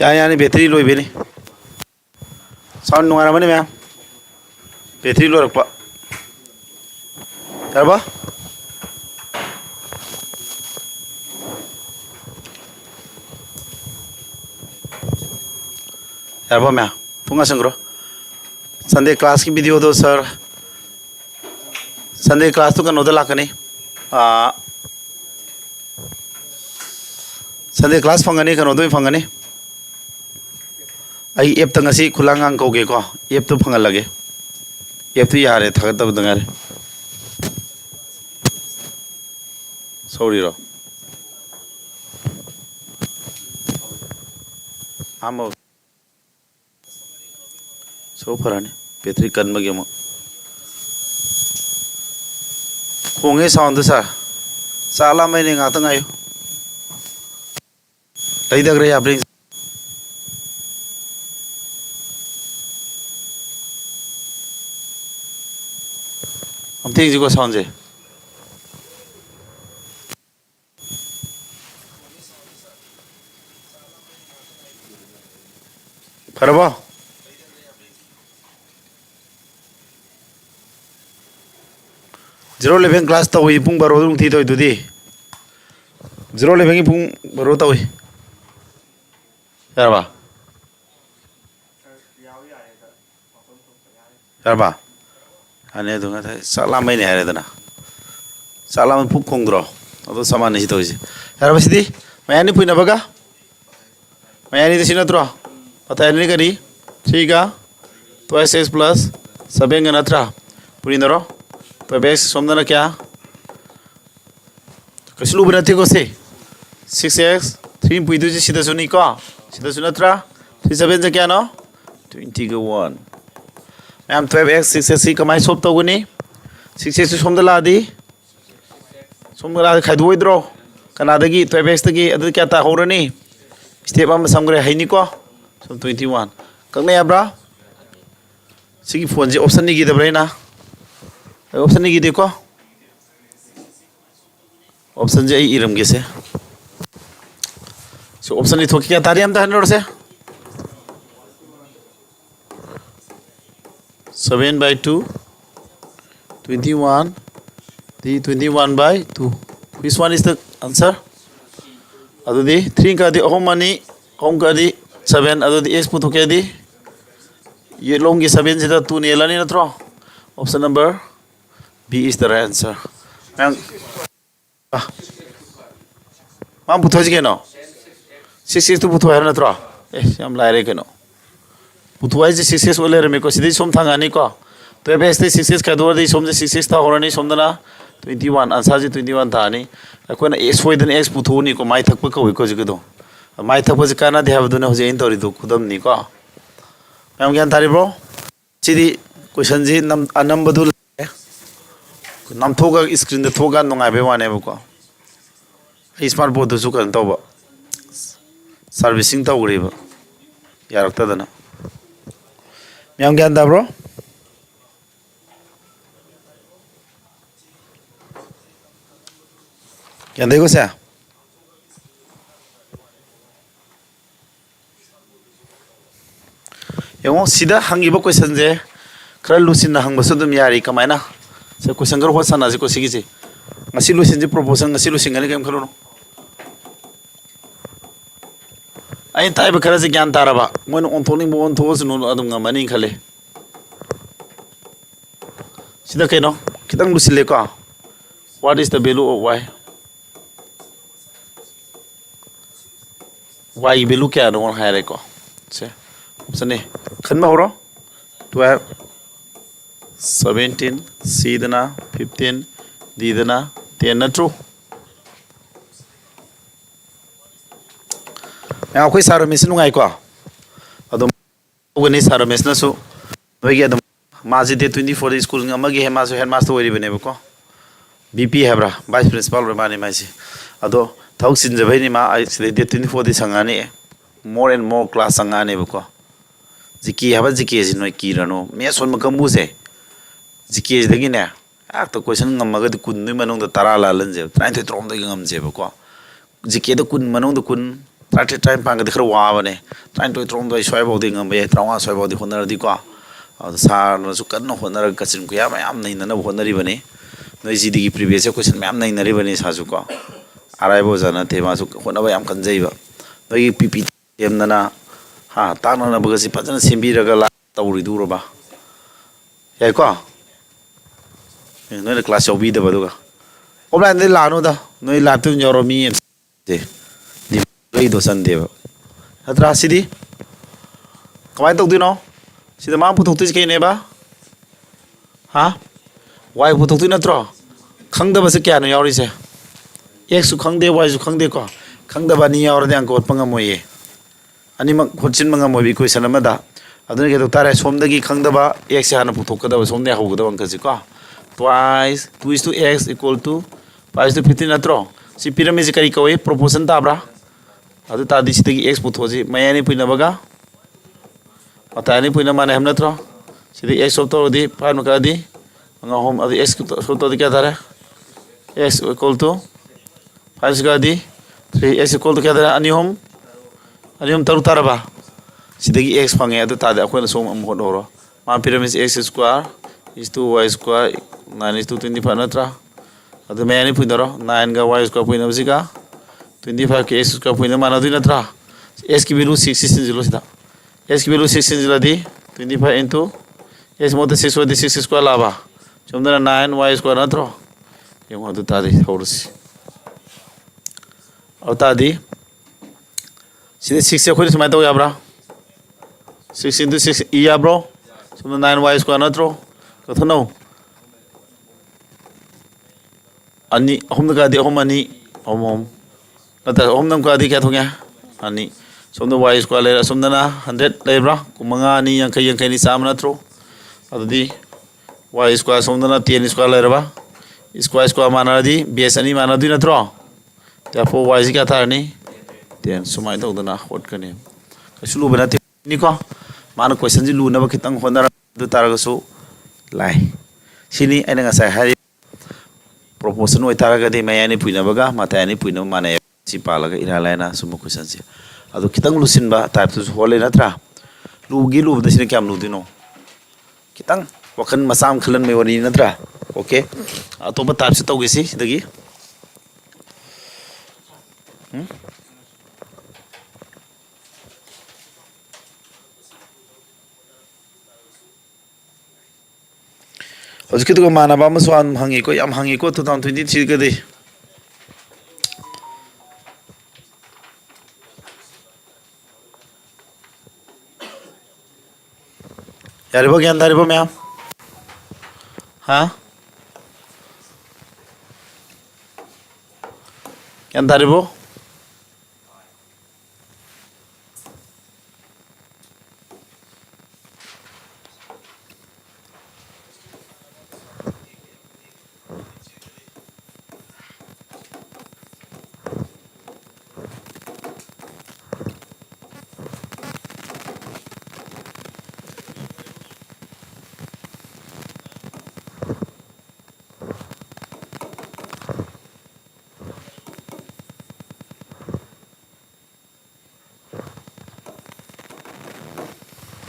यानी battery लोई बेनी sound नुआरा मनी ma'am battery लो रखपा यारबा यारबा ma'am पुंगा संग्रो संडे क्लास की वीडियो दो सर संडे क्लास तो कनो लाकनी संडे क्लास फंगनी कनो दो फंगनी आई एप तंगसी खुलांगांग कौगे को एप तो फंगल लगे एप तो यारे थगत तब दंगारे सॉरी रो आम सो फराने बैटरी कन मगे मो खोंगे साउंड सा साला मैंने गातंग आयो लैदग रे आपरे हम ठीक जी को sound J फरबा 011 class tàu hi pung baro dung thi thôi tu di 011 hi pung baro tàu hi yarba yarba ane dunga thai sala mai ne hare dana sala man phuk khong dro ado saman ni to ji yarba sidi mayani puina baga mayani de sinatro pata ni kari 3 ga twice x plus 7 ga natra purinaro तो base सोमना क्या कसलू बनाते को से 6x 3 पुइदु जी सीधा सुनी को सीधा सुना त्रा 37 से क्या नो 21 मैम 12x 6x कमाई सोप तो गुनी 6x सोमदला आदि सोमदला खाइदु इद्रो कनादगी 12x तगी अदु क्या ता होरनी स्टेप हम समग्रे हैनी को सोम 21 कगने याब्रा सिगी फोन जे ऑप्शन नि गिदब्रै ना ऑप्शन नहीं देखो ऑप्शन जे इरम के से सो ऑप्शन नहीं थोकी क्या तारी हम ताहन से 7/2 21 the 21/2 which one is the answer adu di 3 ka di home mani home ka di 7 adu di x putu ke di ye long ki 7 se da 2 ne lani na tro option number B is the right answer. Mang, mang putu aja keno. 6 tu putu ayana tra. Siam lahir keno. Putu aja 6 oleh reme ko sidhi som thang ani ko. तो ये बेस्ते 6 का दो दी सोम से 6 था होरा नहीं सोम दना 21 answer जी 21 था नहीं कोई ना x वही दिन x पुथो नहीं को माई थक पर कोई को जिक्र दो माई थक पर जिक्र ना ध्यान दोनों हो जाए इन तोरी दो खुदम नहीं को मैं क्या तारी ब्रो चिदी क्वेश्चन जी नम बदल नम थोगा स्क्रीन दे थोगा नोंगा बेवाने बको स्मार्ट बोर्ड तो सुकर तो बा सर्विसिंग तो गरीब यार रखता था ना मैं क्या अंदा ब्रो क्या देखो से यंगो सीधा हंगी बो क्वेश्चन जे खरा लुसिन ना हंग बसो दम यारी कमायना से क्वेश्चन कर होसा ना जे को सिगी जे ngasi lusin je proposal ngasi lusin ngani kem khalo no ai tai ba khara je gyan tara ba mon on thoni bo on thos no adum ngamani khale sida ke no kitang lusin le ko what is the value of y y value kya no hai re ko se option a khan ma horo 12 17 c dana 15 d dana 10 na true मैं आपको सारा mission उगाई को अदम उगनी सारा mission सु वही अदम माजी दे 24 school नमगी है मासु हेड मास्टर ओरी बने बको बीपी हैब्रा वाइस प्रिंसिपल रे माने माइसी अदो थौक सिन जबै नि मा आई से दे 24 दि संगाने मोर एंड मोर क्लास संगाने बको जिकी हबा जिकी जि नोय की रनो मे सोन मकमबु से जिकी दगी ने आ तो question ngamaga kun ni manong da tara la lan je 93 da ngam je bako जिके द कुन मनों द कुन ꯇꯔꯥꯇꯔꯦꯠ ꯇꯔꯥꯅꯤꯄꯥꯟꯒꯗꯤ ꯈꯔ ꯋꯥꯕꯅꯦ 22 23 ꯁ꯭ꯋꯥꯏꯐꯥꯎꯗꯤ ꯉꯝꯕ ꯌꯥꯏ 25 ꯁ꯭ꯋꯥꯏꯐꯥꯎꯗꯤ ꯍꯣꯠꯅꯔꯗꯤꯀꯣ ꯑꯗꯨ ꯁꯥꯔꯅꯁꯨ ꯀꯟꯅ ꯍꯣꯠꯅꯔꯒ ꯀꯆꯤꯟ ꯀꯨꯌꯥ ꯃꯌꯥꯝ ꯅꯩꯅꯅꯕ ꯍꯣꯠꯅꯔꯤꯕꯅꯤ ꯅꯣꯏ ꯖꯤꯗꯤꯒꯤ ꯄ꯭ꯔꯤꯚꯤꯌꯁ ꯀꯣꯏꯁꯟ ꯃꯌꯥꯝ ꯅꯩꯅꯔꯤꯕꯅꯤ ꯁꯥꯁꯨꯀꯣ ꯑꯔꯥꯏꯕ ꯑꯣꯖꯥ ꯅꯠꯇꯦ ꯃꯥꯁꯨ ꯍꯣꯠꯅꯕ ꯌꯥꯝ ꯀꯟꯖꯩꯕ ꯅꯣꯏꯒꯤ ꯄꯤ ꯄꯤ ꯁꯦꯝꯗꯅ ꯇꯥꯛꯅꯅꯕꯒꯁꯤ ꯐꯖꯅ ꯁꯦꯝꯕꯤꯔꯒ ꯇꯧꯔꯤꯗꯨꯔꯕ ꯌꯥꯏꯀꯣ ꯅꯣꯏꯅ ꯀ꯭ꯂꯥꯁ ꯌꯥꯎꯕꯤꯗꯕ ꯑꯗꯨꯒ ꯑꯣꯐꯂꯥꯏꯟꯗꯩ ꯂꯥꯛꯑꯅꯨꯗ ꯅꯣꯏ ꯂꯥꯏꯞꯇ ꯑꯗꯨꯝ ꯌꯥꯎꯔꯣ ꯃꯤ ꯂꯩꯗꯣ ꯆꯟꯗꯦꯕ ꯅꯠꯇ꯭ꯔꯥ ꯁꯤꯗꯤ ꯀꯃꯥꯏꯅ ꯇꯧꯗꯣꯏꯅꯣ ꯁꯤꯗ ꯃꯥꯅ ꯄꯨꯊꯣꯛꯇꯣꯏꯁꯤ ꯀꯩꯅꯦꯕ ꯋꯥꯏ ꯄꯨꯊꯣꯛꯇꯣꯏ ꯅꯠꯇ꯭ꯔꯣ ꯈꯪꯗꯕꯁꯦ ꯀꯌꯥꯅꯣ ꯌꯥꯎꯔꯤꯁꯦ ꯑꯦꯛꯁꯁꯨ ꯈꯪꯗꯦ ꯋꯥꯏꯁꯨ ꯈꯪꯗꯦꯀꯣ ꯈꯪꯗꯕ ꯑꯅꯤ ꯌꯥꯎꯔꯗꯤ ꯑꯪꯀ ꯍꯣꯠꯄ ꯉꯝꯃꯣꯏꯌꯦ ꯑꯅꯤꯃꯛ ꯍꯣꯠꯆꯤꯟꯕ ꯉꯝꯃꯣꯏꯕ ꯏꯀ꯭ꯋꯦꯁꯟ ꯑꯃꯗ ꯑꯗꯨꯅ ꯀꯩꯗꯧ ꯇꯥꯔꯦ ꯁꯣꯝꯗꯒꯤ ꯈꯪꯗꯕ ꯑꯦꯛꯁꯁꯦ ꯍꯥꯟꯅ ꯄꯨꯊꯣꯛꯀꯗꯕ ꯁꯣꯝꯗꯒꯤ ꯍꯧꯒꯗꯕ ꯑꯪꯀꯁꯤꯀꯣ ꯇ꯭ꯋꯥꯏꯁ 2:x ꯏꯀ꯭ꯋꯜ ꯇꯨ 5:15 ꯅꯠꯇ꯭ꯔꯣ ꯁꯤ ꯄꯤꯔꯝꯃꯤꯁꯤ ꯀꯔꯤ ꯀꯧꯏ ꯄ꯭ꯔꯣꯄꯣꯔꯁꯟ ꯇꯥꯕ꯭ꯔꯥ ꯑꯗꯨ ꯇꯥꯔꯗꯤ ꯁꯤꯗꯒꯤ x ꯄꯨꯊꯣꯛꯑꯁꯤ ꯃꯌꯥꯏ ꯑꯅꯤ ꯄꯨꯅꯕꯒ ꯃꯇꯥꯏ ꯑꯅꯤ ꯄꯨꯅ ꯃꯥꯟꯅꯩ ꯍꯥꯏꯕ ꯅꯠꯇ꯭ꯔꯣ ꯁꯤꯗꯒꯤ x ꯁꯣꯜꯞ ꯇꯧꯔꯗꯤ 5 ꯀꯛꯑꯗꯤ ꯃꯉꯥ ꯑꯍꯨꯝ ꯑꯗꯨ x ꯁꯣꯜꯞ ꯇꯧꯔꯗꯤ ꯀꯌꯥ ꯇꯥꯔꯦ x equal two 5 ꯀꯛꯑꯗꯤ 3x equal two ꯀꯌꯥ ꯇꯥꯔꯦ ꯑꯅꯤ ꯑꯍꯨꯝ ꯇꯔꯨꯛ ꯇꯥꯔꯕ ꯁꯤꯗꯒꯤ x ꯐꯪꯉꯦ ꯑꯗꯨ ꯇꯥꯔꯗꯤ ꯑꯩꯈꯣꯏꯅ ꯁꯣꯝ ꯑꯃꯨꯛ ꯍꯣꯠꯍꯧꯔꯣ ꯃꯥꯅ ꯄꯤꯔꯝꯃꯤꯁꯤ x ꯁꯀ꯭ꯋꯥꯔ ꯏꯁ ꯇꯨ y ꯁꯀ꯭ꯋꯥꯔ 9:25 ꯅꯠꯇ꯭ꯔꯥ ꯑꯗꯨ ꯃꯌꯥꯏ ꯑꯅꯤ ꯄꯨꯅꯔꯣ 9ꯒ y ꯁꯀ꯭ꯋꯥꯔ ꯄꯨꯅꯕꯁꯤꯒ 25ꯒ x ꯁꯀ꯭ꯋꯥꯔ ꯄꯨꯅꯕ ꯃꯥꯟꯅꯗꯣꯏ ꯅꯠꯇ꯭ꯔꯥ s की वैल्यू 6 सिंजिलो सीधा s की वैल्यू 6 सिंजिलदी 25 into s मोते 6 होदी 6 स्क्वायर लाबा चुमदना 9 y स्क्वायर नत्रो यंग अदु तादी हौरसी अब तादी सिदे 6 से खोरि समाय तो याब्रा 6 into 6 e याब्रो चुमदना 9 y स्क्वायर नत्रो कथनो अनि अहुम का दी अहुम अनि अहुम नता अहुम नम का दी क्या थोंगे अनि सोमदा y स्क्वायर लेरा सोमदना 100 लेब्रा कुमंगा अनि यांखै यांखै नि साम नत्रो अदुदी y स्क्वायर सोमदना 10 स्क्वायर लेरबा स्क्वायर स्क्वायर मानरदी बेस अनि मानदुई नत्रो therefore y जी क्या थारनी 10 सुमाय तौदना होटकने कछु लुबा नते निको मानो क्वेश्चन जी लुनबा खितंग होनरा दु तारगसु लाई सिनी अइना ngasai hari proportion oi taragadi mayani puinabga matayani puinaba mane si palaga iralaina sum question si adu kitang lusinba type tu hole natra lugi lu da sine kyam lu dino kitang wakan masam khalan me wani natra okay atoba type se tawge si dagi Hoje tu mana ba maswan hangi ko yam hangi ko 2023 gadi yari bo gyan dari bo ma'am ha gyan dari bo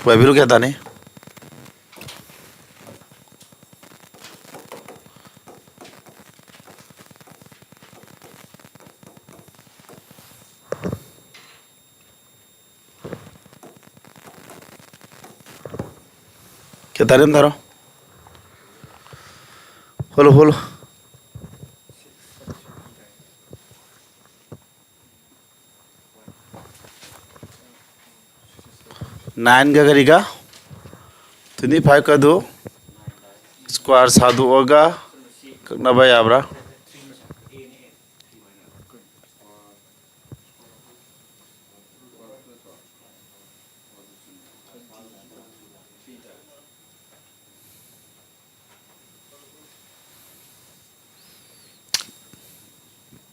Babiru kya tane kya tare ndaro holo holo nine ga gari ga 25 ka do square sadu oga kakna ba yabra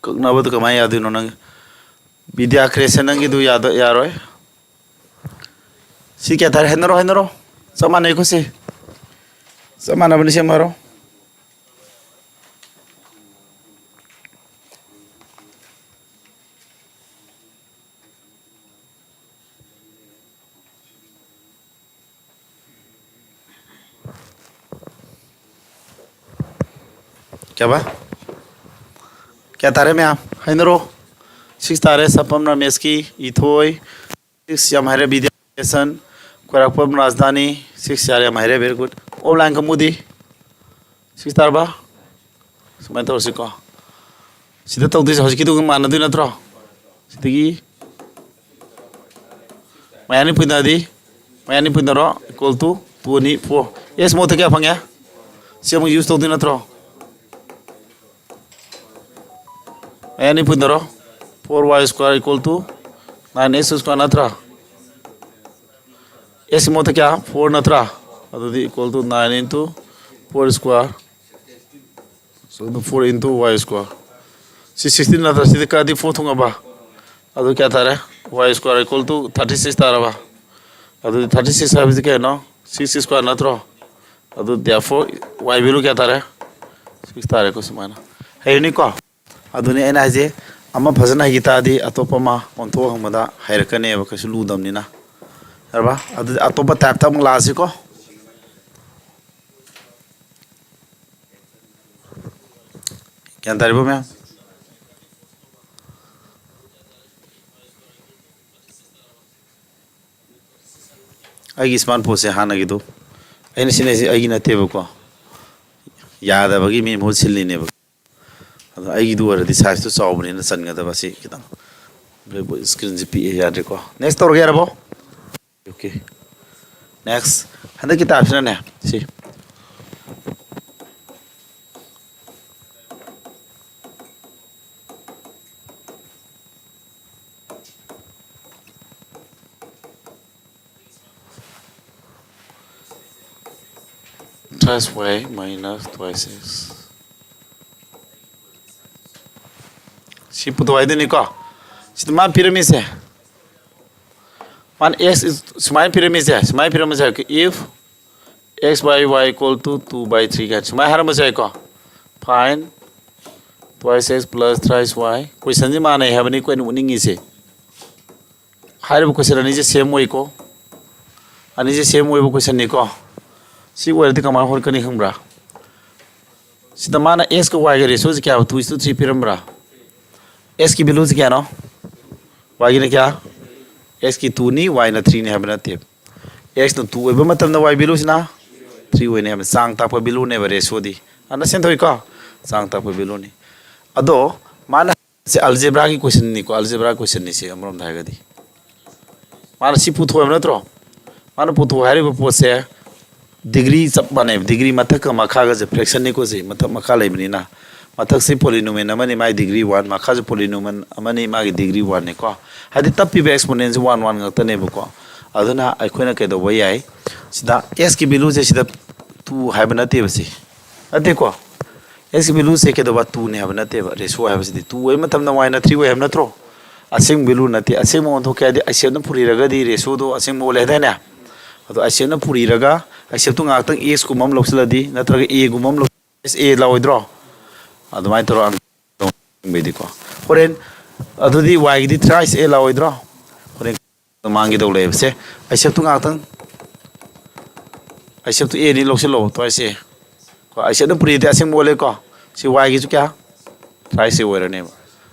kakna ba to kamai yadu no nang vidya creation nang du yad yaroy si kya thar henro samana ko se samana bani se maro क्या बा क्या तारे में आप है नरो 6 तारे सपम रमेश की इथोई 6 या हमारे विद्यासन कोराकपम राजधानी 6 यार हमारे वेरी गुड ऑनलाइन कमुदी 6 तार बा सुमाय तो सिको सिदा तो दिस हजकी तो मानदु नत्रो सिदगी मैंने पुना दी मैंने पुना rho equal to 2 ni 4 yes mo क्या फंगे सिम यूज तो दिन नत्रो मैंने पुना रो 4y square equal to 9s square नत्रा yes mo क्या 4 नत्रा अदुदी equal to 9 into 4 square so the 4 into y square 16 नत्रा सिदा का दी 4 थुंगा बा अदु क्या था रे y square equal to 36 तारा बा अदु 36 है क्या नो 6 square नत्रो अदु therefore y value क्या था रे 6 तारे को समान है नि को अदु ने एना जे अमा फजना गीता दी अतोपमा ओंथो हमदा हैरकने बकसु लुदमनिना हरबा अदु अतोपा टाइप था लासी को क्या तारिबो में आगे स्मार्टफोन से हाँ नगी दो ऐसे सिने से आगे नते बको याद है बगी मैं बहुत सिल्ली ने बको आगे दो वाले साइज तो 100 बने न सन गया था बस कितना ब्लैक स्क्रीन से पी याद रखो नेक्स्ट और क्या रहो ओके नेक्स्ट हंदा किताब से ना सी twice y minus twice x सी पुतवाई देने को मान पिरामिड है मान x स्माइल पिरामिड है स्माइल पिरामिड है कि if x by y equal to 2/3 का स्माइल हर मजा को find twice x plus thrice y question जी माने है बनी कोई नुनिंग से हर क्वेश्चन अनी जे सेम way को अनी जे सेम way क्वेश्चन नहीं को सी वर्दी कमा होर कनी खंब्रा सिदा माना s को y के रेशियो से क्या 2:3 पिरमब्रा s की वैल्यू से क्या नो y ने क्या s की 2 नी y ना 3 ने हबना थे x तो 2 ओइबा मतलब ना y वैल्यू से ना 3 ओइ ने हम सांग ताप वैल्यू ने रेशियो दी अंडरस्टैंड थोइ को सांग ताप वैल्यू ने अदो माना से अलजेब्रा की क्वेश्चन नहीं को अलजेब्रा क्वेश्चन नहीं से हमरम धागदी माना सी पुथो हम नत्रो माना पुथो हारे पोत से डिग्री सब माने डिग्री मथक मखा ग फ्रैक्शन ने को से मथक मखा लेबनी ना मथक से पोलिनोमियन अमने माई डिग्री 1 मखा जे पोलिनोमियन अमने मागी डिग्री 1 ने को हादि तप्पी बे एक्सपोनेंट 1 1 गत ने बको अदुना अखोना के दो याई सिदा s की वैल्यू से सिदा 2 हाइब नते बसी अते को s की वैल्यू से के दो 2 ने हाइब नते रेशियो हाइब से 2 ओइ मतलब ना y ना 3 ओइ हाइब नत्रो असिंग वैल्यू नते असिंग मो तो के दि असिन पुरी रगदी रेशियो दो असिंग मो ले देना अदो असिन पुरी रगा असिन तो गातंग s को मम लोक्सलदी नत्रग a को मम लोक्स a लाओइद्रो अदमाय तरो बेदी को होरेन अदुदी y गी थ्राइस a लाओइद्रो होरेन मांगी दो लेबसे असिन तो गातंग असिन तो a नि लोक्सलो तो ऐसे को असिन पुरी दे असिन मोले को सी y गी क्या थ्राइस ओरने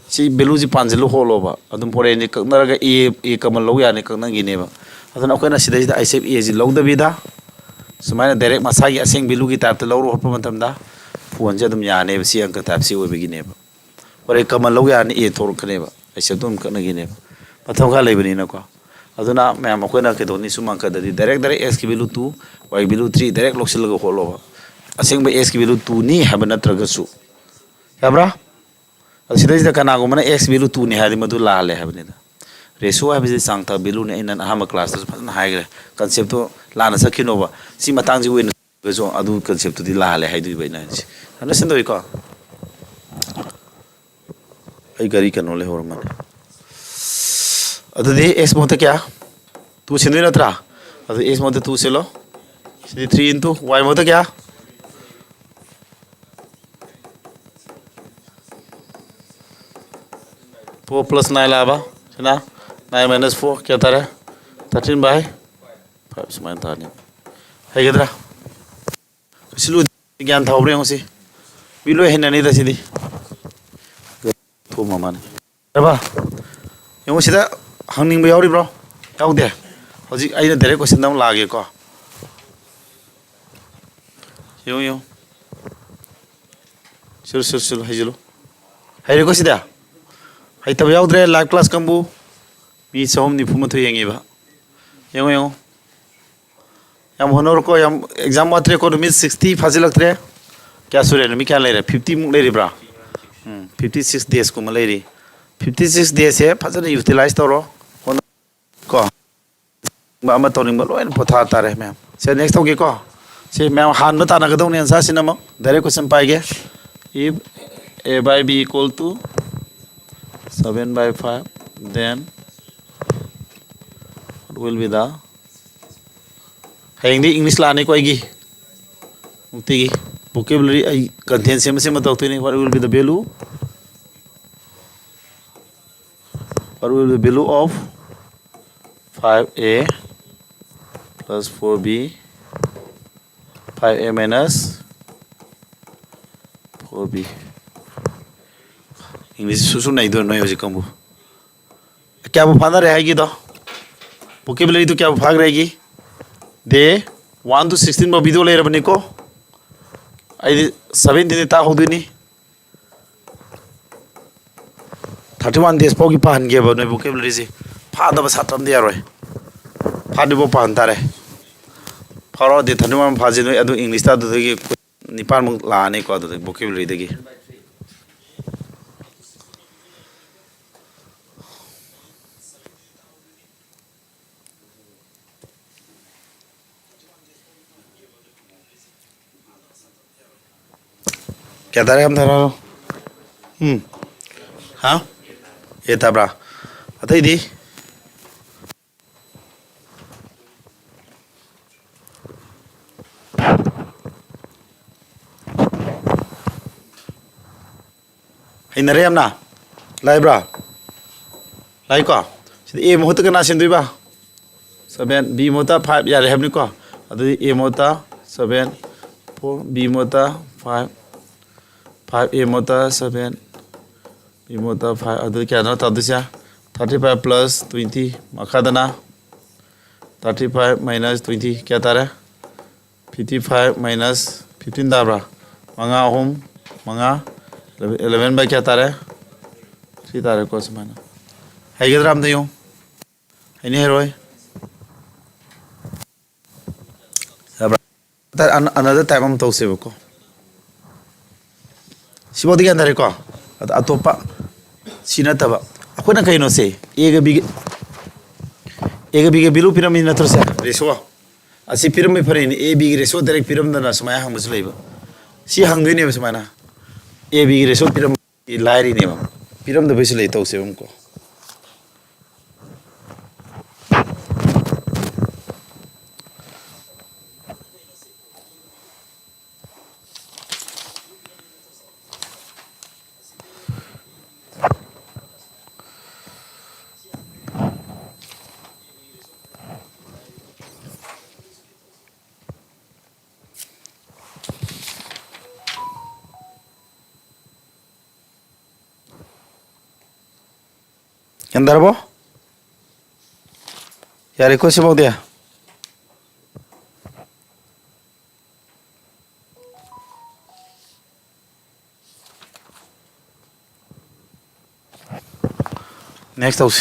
सी बेलू जी पांजलो होलोबा अदुम होरेन नि कनरगा a कमल लो याने कनंगी नेबा अदुना अखोना सिदा आइसेप a जी लौदबीदा सुमाइना डायरेक्ट मसागी असेंग बेलू की टाइप लौरो होप मतमदा फोन से अदुम याने बसी अंक टाइप सी ओबेगिनेबा होरे कमल लो याने a थोरखनेबा आइसेप तुम कनगिनेबा पथौगा लेबनिना को अदुना मैम अखोना के दोनी सुमंक ददी डायरेक्ट s की वैल्यू 2 y वैल्यू 3 डायरेक्ट लोक्सलगा होलोबा असेंग s की वैल्यू 2 नी हब नत्रगसु याब्रा असिदा कनागो मना x वैल्यू 2 नी हादि मदु लाले हबनिदा रेशियो है सांग था वैल्यू ने इन अहम क्लास फजना हाइग्रे कॉन्सेप्ट तो लाना सकिनोबा सी मतंग जी जो अदु कॉन्सेप्ट तो लाले हाइदु बैना सी अंडरस्टैंड दोइ को आई गाड़ी कनो ले होर माने अदु एक्स मोते क्या 2 सिंदि नत्रा अदु एक्स मोते 2 सेलो सिदि 3 into y मोते क्या फोर प्लस 9 लाबा ना 9 minus 4 क्या था 13/5 समान था नहीं है किधर सिलू ज्ञान था उबरे होसी बिलो है नहीं दसी दी तो मामा ने रबा यो सिदा हंगनिंग यावरी ब्रो यावदे हजिक आइना डायरेक्ट क्वेश्चन दाम लागे को यो सुर हाइजलो हाइरे को सिदा हाइ तब यावद्रे लाइव क्लास कंबू मी सहम निफु मथो येंगेबा यो याम होनर को याम एग्जाम मात्रे को मिस 60 फाजिलक्त्रे क्या सुरे मी क्या ले रे 50 मुक ले ब्रा 56 days को मले रे 56 days है फजन यूटिलाइज तोरो को बा तोनिंग लोइन पोथा तारे मैम से नेक्स्ट होगे को से मैम हान बता ना गदों ने आंसर सिनम डायरेक्ट क्वेश्चन पाएगे if a by b equal to 7 by 5 then what will be the hayang di English लाने को आएगी मुक्ति की vocabulary आई content से मतलब तो नहीं what will be the value of 5a plus 4b 5a minus 4b English सुसु नहीं दो नहीं हो जी कम क्या वो फादर रहेगी तो vocabulary तो क्या वो भाग रहेगी दे 1 to 16 में वीडियो ले रहे बने को आई 17 ता हो दुनी 31 days पोगी पान के बने vocabulary से फादर बस हाथम दिया रोए फादर वो पान तारे फारो दे 31 फाजी नो अदु इंग्लिश ता दुगी निपान मुक लाने को अदु vocabulary देगी क्या तारे हम थारा हाँ ये था ब्रा अतः दी hay nare am na lai bra lai ko a mohta kana sin dui ba 7 b mohta 5 ya re ham ni ko adu a mohta 7 4 b mohta 5 5a mohta 7 b mohta 5 adu kya na ta du sia 35 plus 20 makadana 35 minus 20 kya tare 55 minus 15 da bra manga home manga 11 by क्या तारे 3 तारे को समाना है किधर हम दियो है नहीं रोए अब another time हम तो उसे वो को सिबो दिया अंदर को अतोपा सीना तब अखो ना कहीं नो से एक बी के बिलु पिरामिड ना तो से रेसो असी पिरामिड पर इन A B ratio direct pyramid ना समाया हम मुझे लेबो सी हंगदुई ने समाना ए बी रेसो पिरम लायरी ने पिरम द बेस लेतो से हमको अंदर वो यार एक से बोल दिया नेक्स्ट हाउस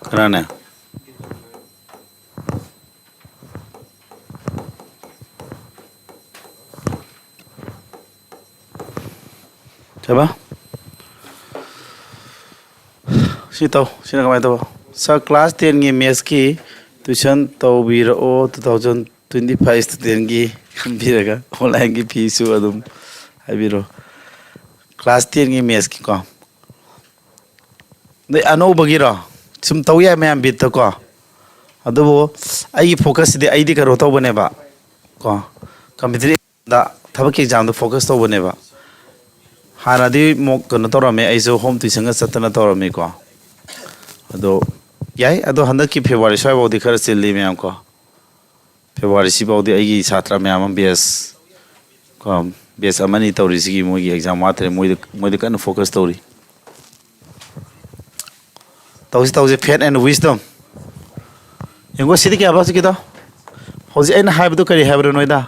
कराना चबा सी तो सी कमाई तो सर क्लास 10 की मैथ्स की ट्यूशन तौबीरो 2025 स्टूडेंट की खंबीरगा ऑनलाइन की फीसु अदुम हाइबिरो क्लास 10 की मैथ्स की को दे अनोबगिरो सुम तौया मैम बित को अदुबो आई फोकस दे आई दी करो तौबनेबा को कंप्यूटर दा थबक एग्जाम द फोकस तौबनेबा हानादी मोक कनो तौरमे आइसो होम ट्यूशन चतना तौरमे को अदो याई अदो हंदक की फेब्रुआरी स्वाइ बाउदी खर चिल्ली मैम को फेब्रुआरी सी बाउदी आइगी छात्र मैम बेस को बेस अमनी तौरी सिगी मोगी एग्जाम वात्रे मोइद कन फोकस तौरी तौसी फेथ एंड विजडम यंगो सिदी क्या बास किदो होजी एन हाइबदो करी हाइब्रो नोइदा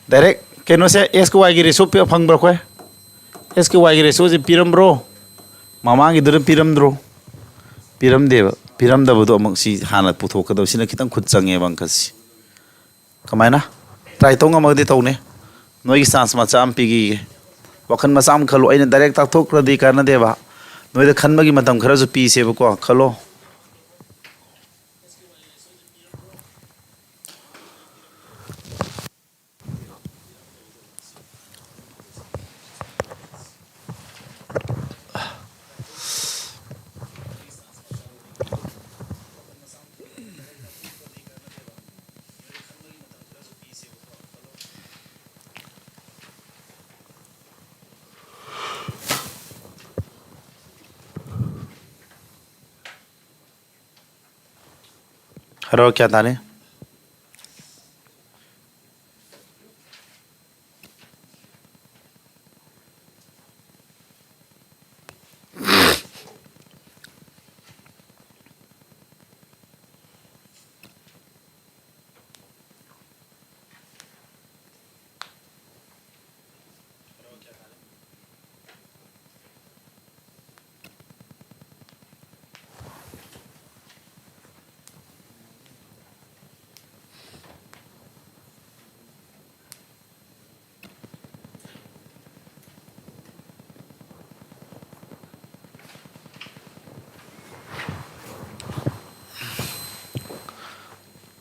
डायरेक्ट केनो से एस को वाई की रेसो पे फंगब्रो कोय एस के वाई की रेसो जे पिरमब्रो मामांगी दुर पिरमद्रो पिरम देव पिरम दबदो अमक सी हाना पुथोकदो सिना खितंग खुद चंगे बंकसी कमायना ट्राई तोंगा मगदे तौने नोई चांस मचाम पिगी वखन मचाम खलो अइना डायरेक्ट ताथोक्रदि काना देबा नोइदा खनबगी मतम खरजु पीसेबको खलो हरो क्या ताने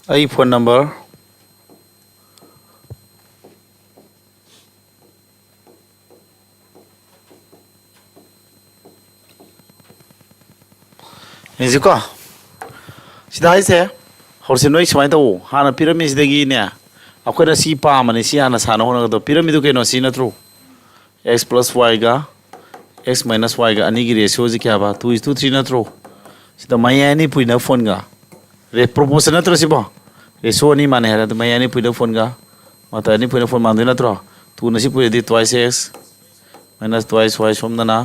आई फोन नंबर निजिको सिदा हाइसे हरसे नोई समाय तौ हाना पिरामिड दगी ने अखोना सी पामने सी हाना सानो होनगदो पिरामिड केनो सी नत्रो x + y गा x - y गा अनि की रेशियो जी क्या बा 2:3 नत्रो सिदा मायानी पुइना फोन गा रे प्रोपोर्शन नत्रो सिबो रेशियो नि माने हरा मायानी पुइना फोन गा माता नि पुइना फोन मानदो नत्रो 2 नसी पुइदि twice x - twice y सोमदना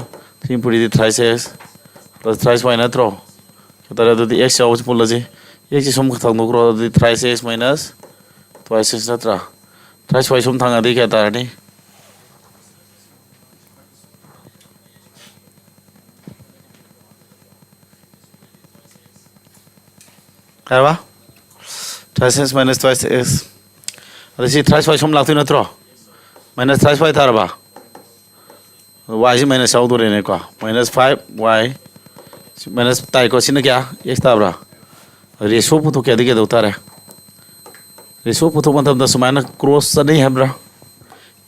3 पुइदि thrice x plus thrice y नत्रो कतरा दि x आउस पुलजे x सोम खथांग नोग्रो दि thrice x minus twice x नत्रा thrice y सोम थांगा दि क्या तारनी Kaya thrice x minus twice x. Ada si thrice y som laktu na tro. Minus thrice y tarba. Y si minus out dore ne ko. Minus 5 y minus tai ko sina kya x tabra. Ratio puto kya dige do tare. Ratio puto matlab da sumana cross sa nahi habra.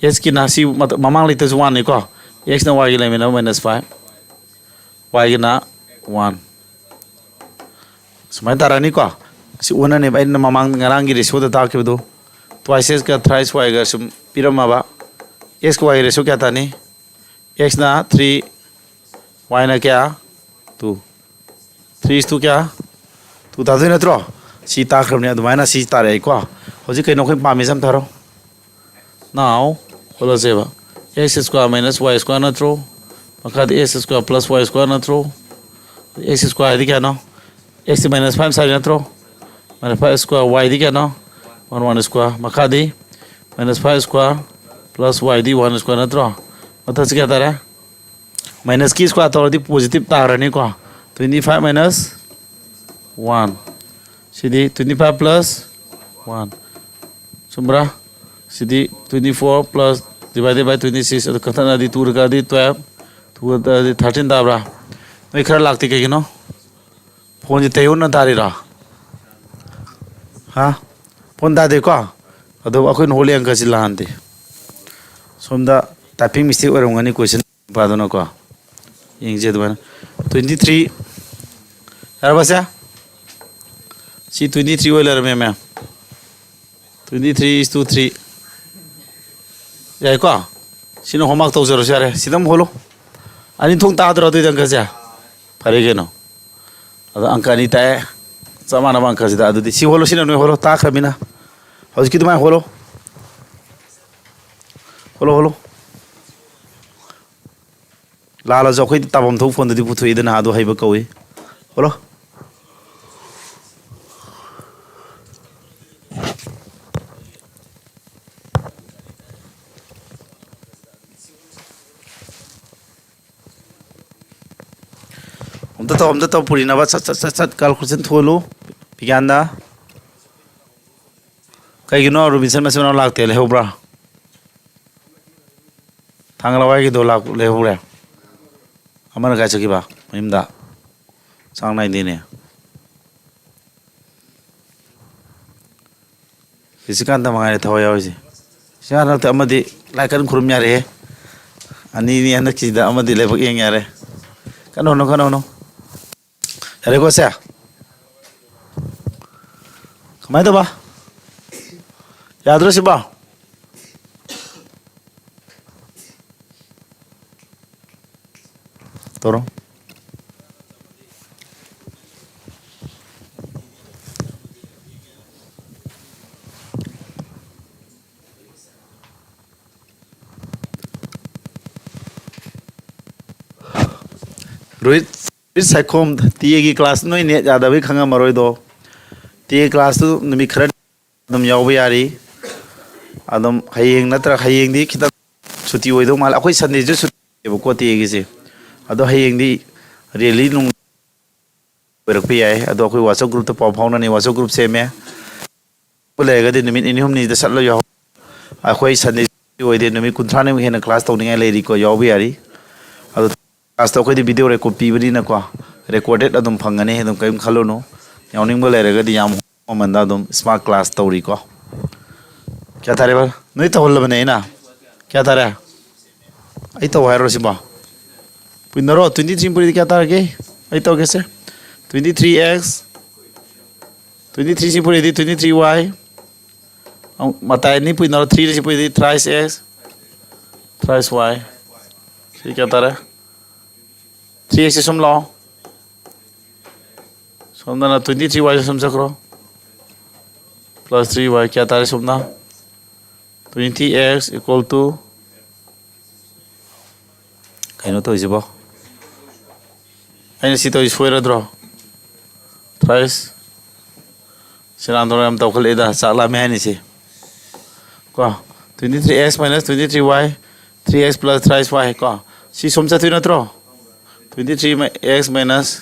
x ki nasi mamang lite 1 ne ko. X na y ki le minus 5. Y ki na 1. Sumai tarani ko si una ne bain mamang ngarang gi ratio da ta ke do twice x ka thrice y ga sum pirama ba x ko y ratio kya ta ni x na 3 y na kya 2 3 is to kya 2 ta do na tro si ta khram ne adumai na si ta re ko hoji kai no kai pa me sam tharo now hola seba x square minus y square na tro makad x square plus y square na tro x square di kya no x minus 5 side natro minus 5 square y di kano 1 square makadi minus 5 square plus y di 1 square natro matas kya tara minus ki square to di positive tarani ko 25 minus 1 sidi 25 plus 1 sumbra sidi 24 plus divided by 26 adu kathana di 2 ka di 12 2 di 13 dabra noi khara lakti ke no phone से तयन तारीरा हाँ phone तादेको अदो अखोन होली अंक से लाहानते सोमदा typing mistake ओरंगनी question पादोना को यंगजे दबाना 23 यार बसा सी 23 ओइलर में 23 is to 3 यार को सिनो होमवर्क तो जरूर यार सिदम होलो अनि थोंग तादरो तो अंक से फरे के नो अदो अंक अनि ताए समान अंक से दा अदुदी सी होलो सिनो नो होलो ता खरमिना हौज की तुम्हारे होलो होलो होलो लाला जो कोई तबम थो फोन दि पुथु इदना आदो हाइब कौई होलो हम तो पुरी नवा सत कैलकुलेशन थोलो विज्ञानदा कईगिनो रुबिनसन मसेनो लागते लेहोब्रा थांगलावाय की दो लाख लेहोब्रा अमन गाय चकीबा महिमदा सांग नाइन दिने फिजिकांता मंगाय थवा यावजे सियाना त अमदि लाइकन खुरुम यारे अनि नि अन किदा अमदि लेबक येंग यारे कनो अरे को से कमाई दो बा याद रहो सिबा तोरो रोहित साइकोम टीए की क्लास नोई ने ज्यादा भी खंगा मरोई दो टीए क्लास तो नमी खरन दम याव यारी आदम हयेंग नत्र हयेंग दी खिता छुट्टी होई दो माल अखोई संडे जो छुट्टी बको टीए की से अदो हयेंग दी रैली नुंग बेरक पे आए अदो अखोई व्हाट्सएप ग्रुप तो पाव फाउना ने व्हाट्सएप ग्रुप से में बोलेगा दे नमी इनि हमनी द सटलो याव अखोई संडे होई दे नमी कुंथ्रा ने हेना क्लास तौनिंगा लेरी को याव यारी अदो क्लास तो कोई वीडियो रिकॉर्ड पीबनी ना को रिकॉर्डेड अदम फंगने अदम कई खलोनो यावनिंग बो लेरगदी याम मंदा अदम स्मार्ट क्लास तौरी को क्या थारे बार नहीं तो होल बने ना क्या थारे आई तो वायरो सिबा पिनरो 23 पुरी क्या थारे के आई तो कैसे 23x 23 सी पुरी 23y मताय नहीं पिनरो 3 सी Puri thrice x thrice y ठीक क्या थारे 3x से सम लाओ समना ना 23y से सम सकरो प्लस 3y क्या तारे समना 20x equal to कहीं तो इसी बो ऐने सी तो इस फोर ड्रॉ थ्राइस सिरांदों हम तो कल इधर साला में है नीचे क्या 23x minus 23y 3x plus thrice y क्या सी समझा तू ना ड्रॉ 23x minus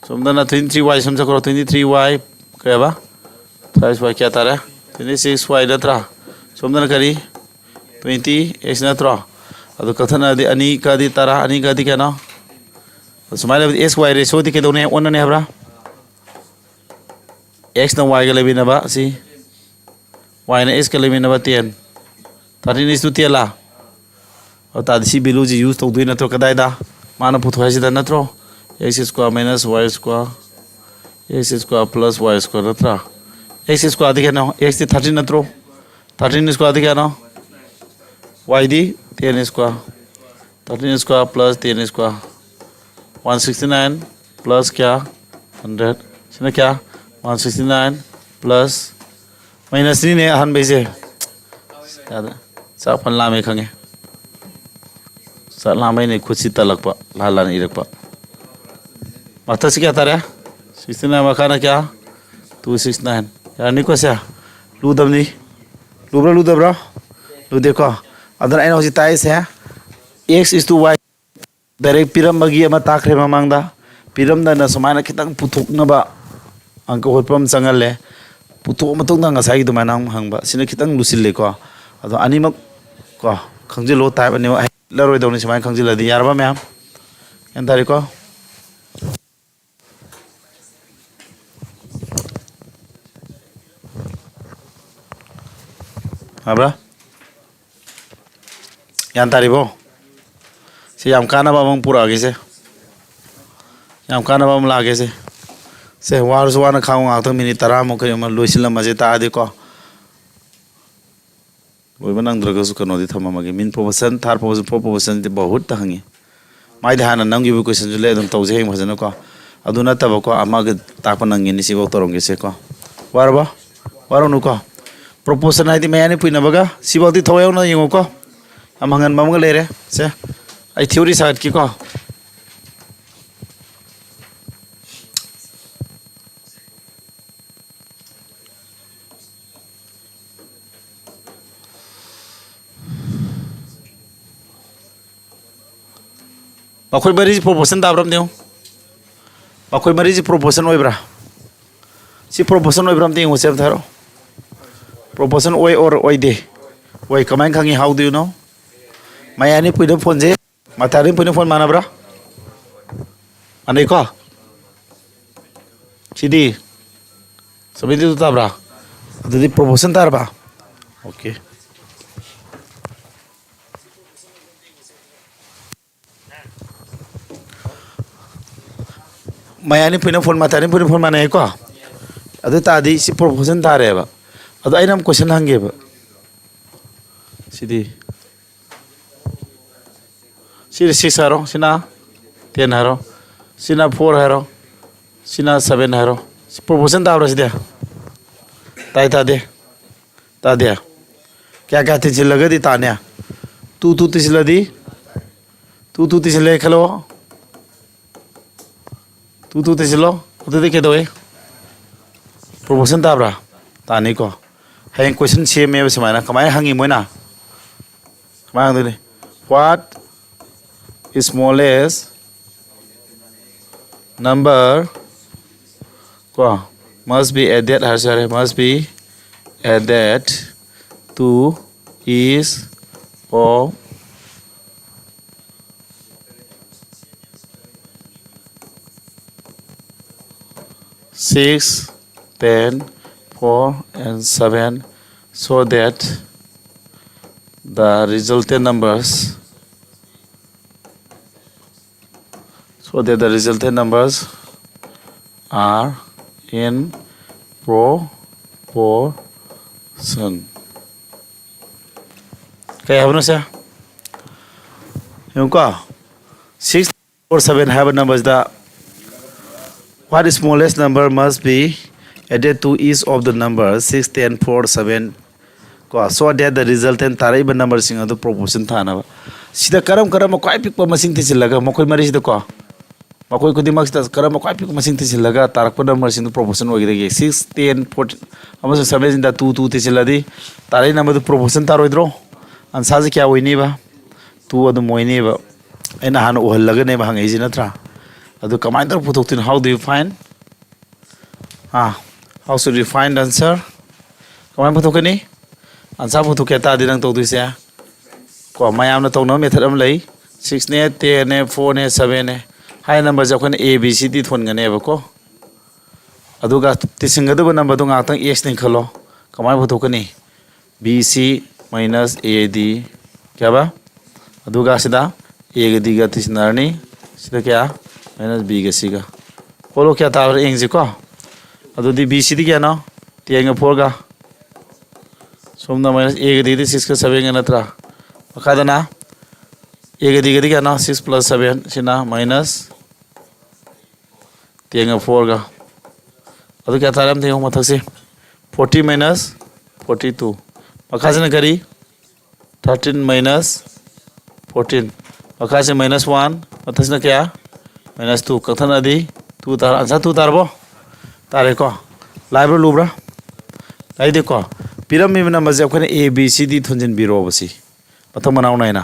समझना ना 23y समझा करो 23y क्या बा thrice y क्या तारा 26y नत्रा समझना करी 20x नत्रा अदो कथन अदि अनि का दि तारा अनि का दि क्या ना समाइल x y रेशो दि के दोने ओन ने हबरा x ना y के लेबी ना बा सी y ना x के लेबी ना बा 10 13 is to 10 ला और तादसी बिलू जी यूज तो दुई नत्रो कदाई दा माना पुथो है सिदा नत्रो x square minus y square x square plus y square नत्रा x स्क्वायर दिखे ना x दी 13 नत्रो 13 स्क्वायर दिखे ना y दी 10 square 13 square plus 10 square 169 plus क्या 100 सिना क्या 169 plus minus 3 ने हन बेसे याद सा फलना में खंगे सा लामे ने खुद सी तलक पा लाला ने इरक पा माता से क्या तारा 69 मकाना क्या 269 यार निको से लूदम लूदब्रा लू देखो अदर आई नो ताई से x is to y direct पिरम बगी अमा ताखरे ममांगदा पिरम दा न समाना खितंग पुथोकनबा अंक होतपम चंगले पुथो मतोंग दा ngasai du manang hangba sina खितंग लुसिले को अदो अनिमक को खंजिलो टाइप ने लरोय दौनि समाय खंजिला दि यारबा मैम एन तारिको Abra? Yan taribo. Si yam kana ba mong pura gise. Yam kana ba mong lage se. Se war so wana khang ngak tang minute tara mo kayo man loisil ma je ta de ko. Boi banang draga su kano di thama magi min promotion thar promotion de bahut ta hangi. Mai de hana nang yu question jule dum tawje heng bhajana ko. Aduna ta ba ko ama ga ta pa nang ni si bo torong gise ko. Warba? Waronu ko. Proposal na di mayani puina baga si bo di thoyong na yingo ko. Amangan mamang lere se. Ai theory sa ki ko. Bakoi bari proportion dabram deu. Bakoi bari proportion oibra. Si proportion oibram deu sem tharo. Proportion oi or oi de. Oi kamai khangi how do you know? Mayani puina phone je. Matari puina phone mana bra? Anai ko. Sidi. Sabi tu tabra. Jadi proportion tar ba. Okay. Mayani puina phone matari puina phone mana ko. Adu tadi si proportion tar ba. Adu ainam question hange ba. Sidi. Sina 6 haro, sina 10 haro, sina 4 haro, sina 7 haro. Proportion tabra sidia. Tai ta de. Ta de. क्या तिसिल लगा दी तान्या. तू तिसिल दी. तू तिसिल खलो. तू तिसिलो. उधर देखे दो ये. Proportion tabra. ताने को. है question से में बस मायना कमाए हंगी मोना. कमाए दो ने. What smallest number ko must be added must be added to is of 6, 10, 4 and 7 so that the resultant numbers are in proportion. Kaya ano siya? Yung ko, 6 or 7 have numbers that what smallest number must be added to each of the numbers 6, 10, 4, 7 ko so that the resultant tarai ba number sing ado proportion thana ba. Sida karam kwai pikpa masing tisilaga mokoi mari sida ko. Makoi kudi max das karam kwai pikpa masing tisilaga tarak pa number sing proportion ogide 6, 10, 14 amaso 7 inda 2 tisiladi tarai number proportion taro idro. An saji kya hoini ba 2 adu moini ba aina han uhallaga ne ba hangai ji natra adu kamai tar puthoktin how do you find how should you find answer kamai puthokani answer puthokya ta dinang to du sia ko mayam na to no method am lei 6 ne 10 ne 4 ne 7 ne high number ja khone a b c d thon ga ne ba ko aduga tisinga du number du ngak tang x ne khalo kamai puthokani b c minus AD क्या बा अदुगा सिदा A का D का तिसनारनी सिदा क्या minus B का C का कोलो क्या तावर एंग जी को अदुदी B C D क्या ना T का 4 का सोमना minus A का D का 6 का 7 का नत्रा मकादा ना A का D क्या ना 6 plus 7 सिना minus T का 4 का अदु क्या तारम थे हम थक से 40 minus 42 मकासे न करी 13 minus 14 मकासे minus 1 मथस न क्या minus 2 कथन आदि 2 तार आंसर 2 तार बो तारे को लाइब्रो लुब्रा लाई देखो पिरामिड नंबर जब खने A B C D थुंजन बिरो बसी मथम मनाव नाइना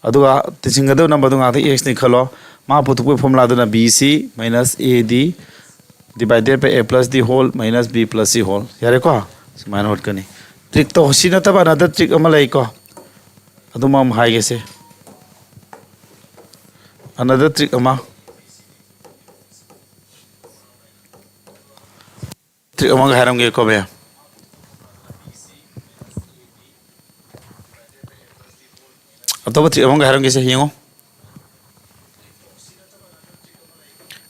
अदुगा तिसिंगदो नंबर दुंगा थ x नि खलो मा पुतुको फॉर्मूला दना BC minus AD divided by A plus D whole minus B plus C whole यारे को समान होट कनी ट्रिक तो होसी न तब अनदर ट्रिक अमलाई को अदुमा हम हाई गेसे अनदर ट्रिक अमा ट्रिक अमा हैरम गे को बे अतोप ट्रिक अमंग हारंगे से यंगो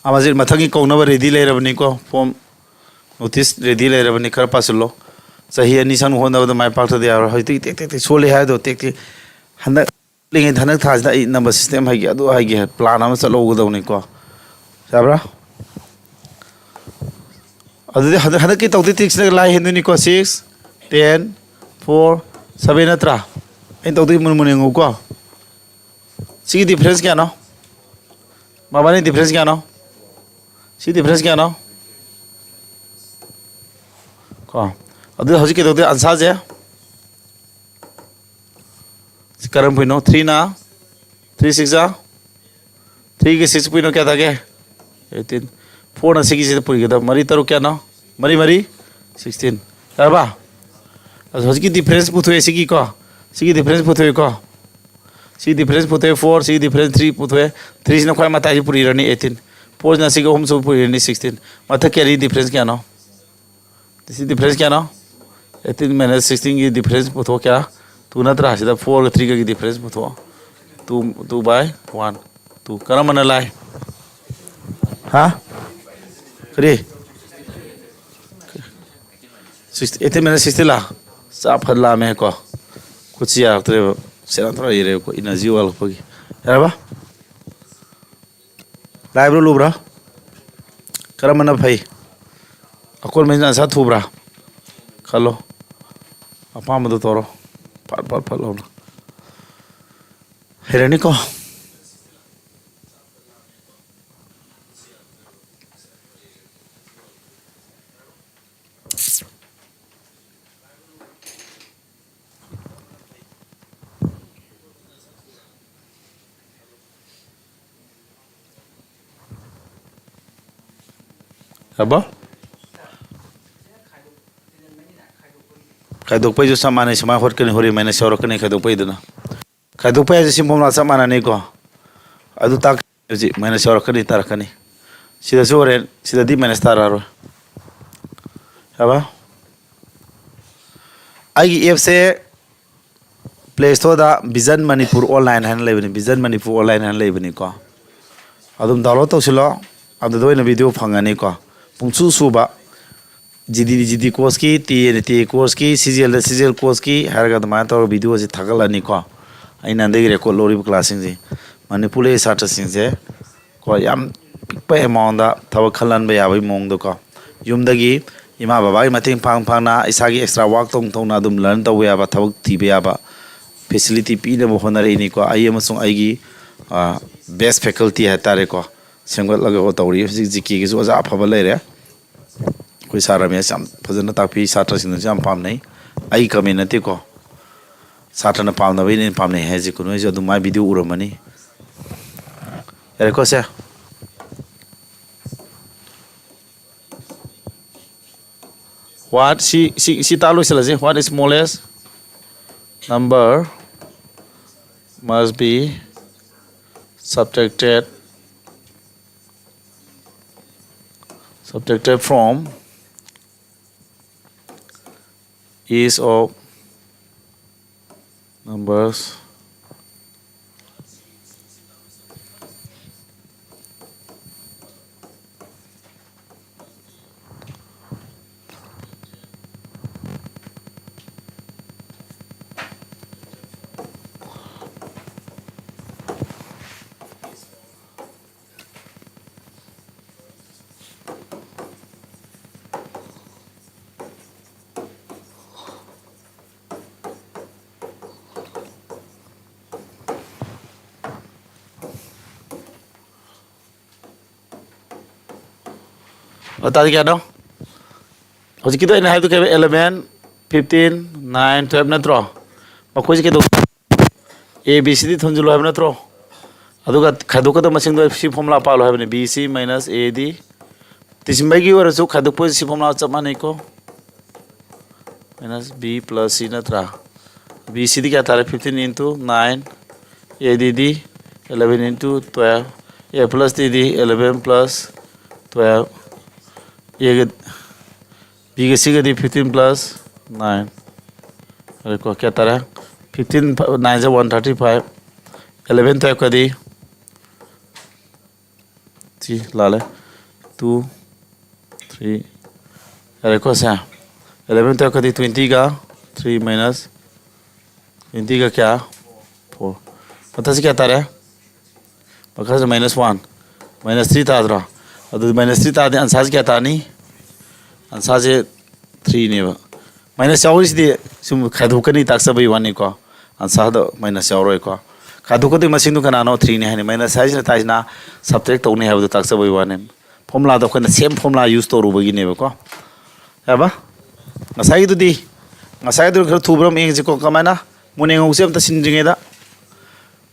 आमाजिर मथंगी कौनब रेडी लेरबनी को फॉर्म नोटिस रेडी लेरबनी खर पासलो सही अनि सन होनबद माय पाक्तदे यार हइति टेक टेक सोले हायदो टेक टेक हंदक लिंगे धनक थाजदा इ नंबर सिस्टम हाइगे अदो हाइगे प्लान अमा चलोगदौनी को साब्रा अदुदे हंदक की तौदे ट्रिक्स ने लाई हेंदुनी को 6 10 4 7 नत्रा इन तौदे मुनमुनेंगो को सी डिफरेंस क्या नो माबानी डिफरेंस क्या नो सी डिफरेंस क्या नो को अदुदे हजिके तौदे आंसर जे करम पुइनो 3 ना 3 6 जा 3 के 6 पुइनो क्या था के 18 4 ना 6 से पुइ के मरी तरो क्या ना मरी मरी 16 करबा हजिके डिफरेंस पुथो सिगी को सिगी डिफरेंस पुथो को सी डिफरेंस पुथो 4 सी डिफरेंस 3 पुथो 3 ना खोय माता पुरी रनी 18 4 ना सिगी होम सो पुरी रनी 16 माथा कैरी डिफरेंस क्या ना सी डिफरेंस क्या ना 18 माइनस 16 की डिफरेंस पुथो क्या 2 नत्रा सिदा 4 3 की डिफरेंस पुथो 2 बाय 1 2 करम मन लाई हां करी 18 माइनस 16 ला सा फला में को कुछ यार तो सेरा तो ये को एनर्जी वाला पगी यार बा लाइब्रो लुब्रा करम मन भाई अकोल में आंसर थुब्रा खलो अपा मद तोरो पाट लो हेरेनी को अब खाइदोपै जो सामान समा हटकने हरि मैंने सौरकने खाइदोपैदना खाइदोपै जो सिम्बोमला सामानाने को अदु ताक जी मैंने सौरकने तारकने सिदा जोरे सिदा दी मैंने तारारो हबा आई ऐप से प्ले स्टोर दा विजन मणिपुर ऑनलाइन हैन लेबनी विजन मणिपुर ऑनलाइन हैन लेबनी को अदुम डाउनलोड तौसिलो अदु दोइना वीडियो फंगाने को पुंसु सुबा जीडी कोर्स की टी कोर्स की सीजीएल कोर्स की हरगा दमा तो वीडियो से थागलानी को आइना दे रेकॉर्ड लोरी क्लासिंग जी मणिपुर छात्र सिंह से को याम पिकपा अमाउंट दा थब खलन बे याबै मोंग दो को युमदगी इमा बाबा की मतेंग फांगना इसागी एक्स्ट्रा वर्क तोंना दुम लर्न तव याबा थबक थीबे याबा फैसिलिटी पीने होनरेनी को आई अमसुंग आईगी बेस्ट फैकल्टी है तारे को सेंगत लगे हो तौरी जिकी की ओजा अफब लेरे कोई सारा में फजन तापी छात्र सिंह से पाम नहीं आई कमी नते को छात्र न पाम नबे ने पाम नहीं है जी कुनो जो दुमा वीडियो उरमनी यार को से what she talu selaje what is smallest number must be subtracted from each of numbers बता क्या दो हजी की तो इन है तो के 11 15 9 12 नत्रो मखोज के दो ए बी सी डी थुंजुलो है नत्रो अदुगा खादुका तो मसिंग दो सी फॉर्मूला पालो है B C minus A D तिसिमबागी वरसु खादुक सी फॉर्मूला चमाने को माइनस बी प्लस सी नत्रा बी सी डी क्या तारे 15 into 9 A D D 11 into 12 A plus D D 11 plus 12 ये बी के सी के दी 15 plus 9 अरे को क्या तरह 15 9 से 135 11 12 का दी जी लाले 2 3 अरे को सा 11 12 का दी 20 का 3 minus 20 का क्या 4 पता से क्या तारे पकड़ से -1 -3 था अदरा अदु -3 था दे आंसर क्या था नहीं आंसर से 3 ने माइनस चावरी से सुम खादु कनी ताक्सा बई वानी को आंसर दो माइनस चावरो को खादु को दे मसिंग दु कना नो 3 ने है माइनस साइज ने ताजना सब्ट्रैक्ट तो ने है ताक्सा बई वाने फॉर्मूला दो कना सेम फॉर्मूला यूज तो रुबगी ने को याबा ngасai du di ngasai du khar thubram eng jiko kamana mune ngau sem ta sinjinge da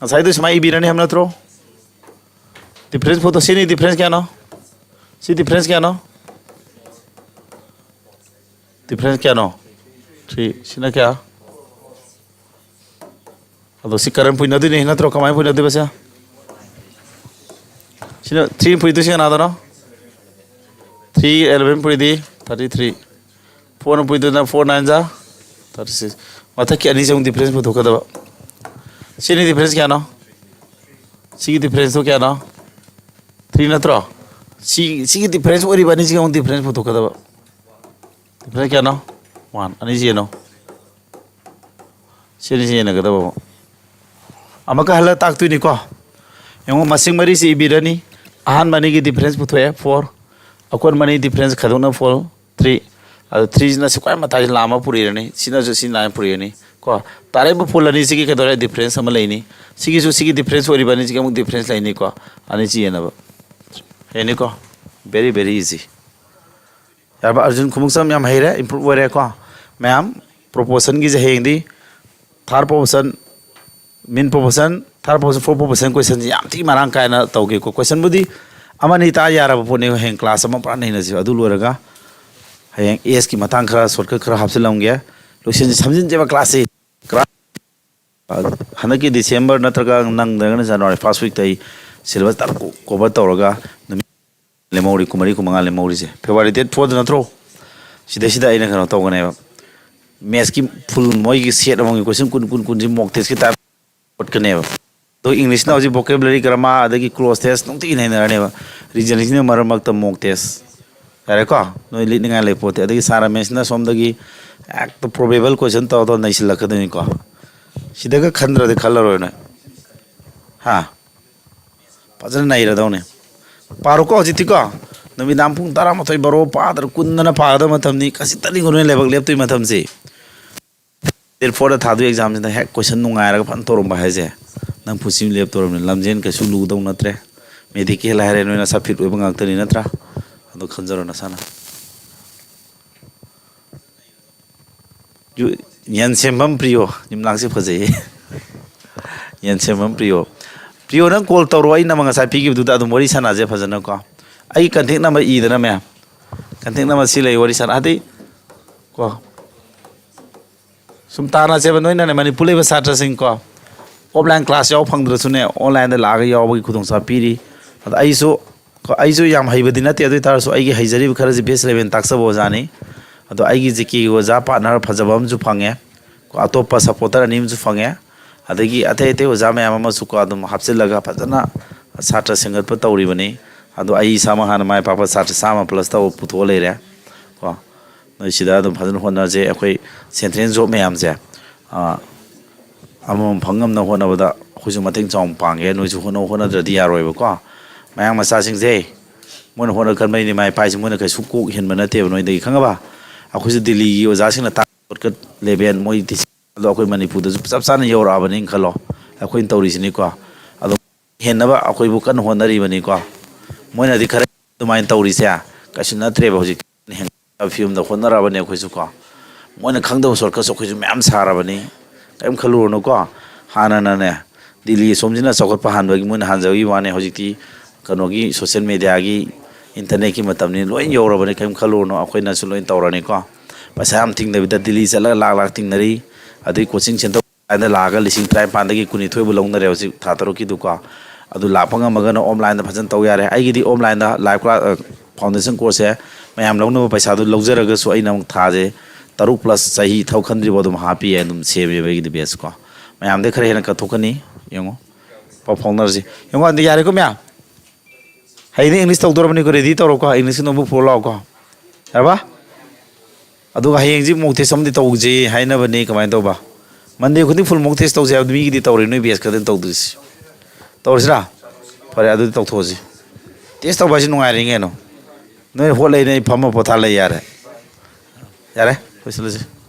ngasai du smai ibirani hamna tro difference photo sini difference kya no si difference kya no difference kya no 3 sina kya ado si karan puina du ne na tro kamai puina du basa sina 3 puina du sina na no 3 11 puina di 33 4 puina na 4 9 जा 36 mata ki ani jong difference photo ka da sini difference kya no si difference to kya no 3 na tro si difference ori bani si jong difference photo ka da difference kya no 1 ani ji no sini ji na ka da ba amaka hala tak tu ni ko yung masing mari si ibirani ahan mani ki difference photo hai 4 akon mani difference khadona 4 3 ಅದು 3 ನ ಸಿಕ್ವಾಯ್ ಮತಾಜ್ lama ಪುರಿರನಿ ಸಿನ ಜೊ ಸಿನ line ಪುರಿರನಿ को तारे बु फुलनी सिगी के दरे डिफरेंस हम लेनी सिगी जो सिगी डिफरेंस ओरि बनी सिगी हम डिफरेंस लेनी को अनि ची एना हेनी को वेरी वेरी इजी यार अर्जुन खुमुसम याम हेरे इंप्रूव वरे को मैम प्रोपोर्शन की जे हेंदी third proportion mean proportion third proportion fourth proportion question याम थी मारंग कायना तौगे को क्वेश्चन बुदी अमनि ता यारा बपोने हें क्लास अम प्रा नहीं नसी अदु लोरगा हें एस की मतंग खरा शॉर्टकट खरा हापसलंगे लोशन समझिन जेबा क्लास हनकी डिसेंबर नत्रगा नंगदगन जनवरी फर्स्ट वीक तई सिलेबस ता कवर तौरगा लेमौरी कुमारी कुमंगा लेमौरी से फेब्रुअरी डेट 4 नत्रो सिदा सिदा आइना खनो तौगने मैथ्स की फुल मोई की सेट अमंग क्वेश्चन कुन जी मॉक टेस्ट की टाइप पटकने तो इंग्लिश ना जी वोकैबुलरी ग्रामर अदगी क्लोज टेस्ट नंगति नैनरने रीजनिंग ने मरम मक्त मॉक टेस्ट अरे को नोई लिनिंग ले पोते अदगी सारा मैथ्स ना सोमदगी एक प्रोबेबल क्वेश्चन तो नहीं सिलकदनी को सिदगा खंद्रदे खल्लरोयना हा फजन नाइरदौने पारो को जिति को नमी नाम पुंग 12 बरो पादर कुन्नना पाद मतमनी कसितनी गुने लेबक लेपतुई मतम से देर फोर थादु एग्जाम से हेक क्वेश्चन नुंगायरग फन तोरम बाहायजे नंग पुसिम लेप तोरम लमजेन कसु लुदौ नत्रे मेडिकल हायरे नोना सफिट ओइबं गाक्तनी नत्रा अदो खंजरो नसाना यनसेमम प्रियो निमलांगसे फजे यनसेमम प्रियो प्रियो नंग कॉल तौरो आई नमंग सा पिगिब दुदा दु मोरी सना जे फजन को आई कंटेक्ट नंबर ई दना मैं कंटेक्ट नंबर सी ले वरी सना आदि को सुम ताना जे बनोय ना मनि पुले बा छात्र सिंह को ऑफलाइन क्लास याव फंगद्र सुने ऑनलाइन द लाग याव बगी खुदों सा पीरी अद आइसो याम हैबदि नते अदु तारसो आइगी हैजरी खरा जे बेस लेवल ताक्सबो जानी अदो आइगी जिकी ओजा पार्टनर फजबम जु फंगे को अतोप सपोर्टर अनिम जु फंगे अदगी अते अते ओजा मयाम अमसु को अदम हापसिलगा फजना छात्र संगत प तौरिबनी अदो आई सामा हान माय पापा छात्र सामा प्लस त पुथो लेरे को नय सिदा अदम फजन होना जे अखोय सेंट्रल जॉब मयाम जे अमम फंगम न होनबदा खुजु मथिंग चौम पांगे नोजु होना द्रदि यारोयब को मयाम मसा सिंग जे मोन होना खनमै माय पाइस मोन कै सुको हेनबा नते नोय दि खंगबा अखोज दिल्ली की ओजासिंग ताक लेबेन मोई अदो अखोय मणिपुर चप चाना यौराबनी खलो अखोय तौरिसिनी को अदो हेनबा अखोय बु कन होनरीबनी को मोइना दि खरे दुमाइन तौरिसे कसिन नत्रेबा होजि फिल्म द होनराबनी अखोयसु को मोइना खंगदो सरकस अखोयसु मैम साराबनी कैम खलुरनो को हानानाने दिल्ली सोमजिना चौकट हानबगी मोइना हानजगी वाने होजिति कनोगी सोशल मीडिया की इंटरनेट की मतमनी लोइन यौरबने कैम खलुरनो अखोयनासु लोइन तौरनी को पैसा हम थिंगदबिदा दिल्ली चला लाख लाख थिंगनरी अदि कोचिंग सेंटर आइना लागा लिसिंग ट्राइ पांदगी कुनि थोयबु लौनरे होसि थातरो की दुका अदु लाफंग मगन ऑनलाइन द फजन तौ यारे आइगिदी ऑनलाइन द लाइव क्लास फाउंडेशन कोर्स है मयाम लौनबो पैसा दु लौजरगसु आइना थाजे 3 प्लस सही थौ खंद्रिबो दुम हापी एदुम सेबेबगी द बेस को मयाम दे खरे हेन कथोकनी यंगो पाव फाउनरजी यंगो अंदे यारे को म्या हाइने इंग्लिश तौदोरबनी को रेडी तौरो को इंग्लिश नोबु फोलो को याबा अदुगा हायेंजी मॉक टेस्ट समदि तौजे हाइनबनी कमाय तौबा मंडे खुदी फुल मॉक टेस्ट तौजे अदमी गिदी तौरे नोय बेस कदन तौदुसी तौरसिरा फरे अदु तौथोजी टेस्ट तौबासि नुंगायरिंगे नो नोय होलै नै फम पोथा लै यारे यारे होइसलजे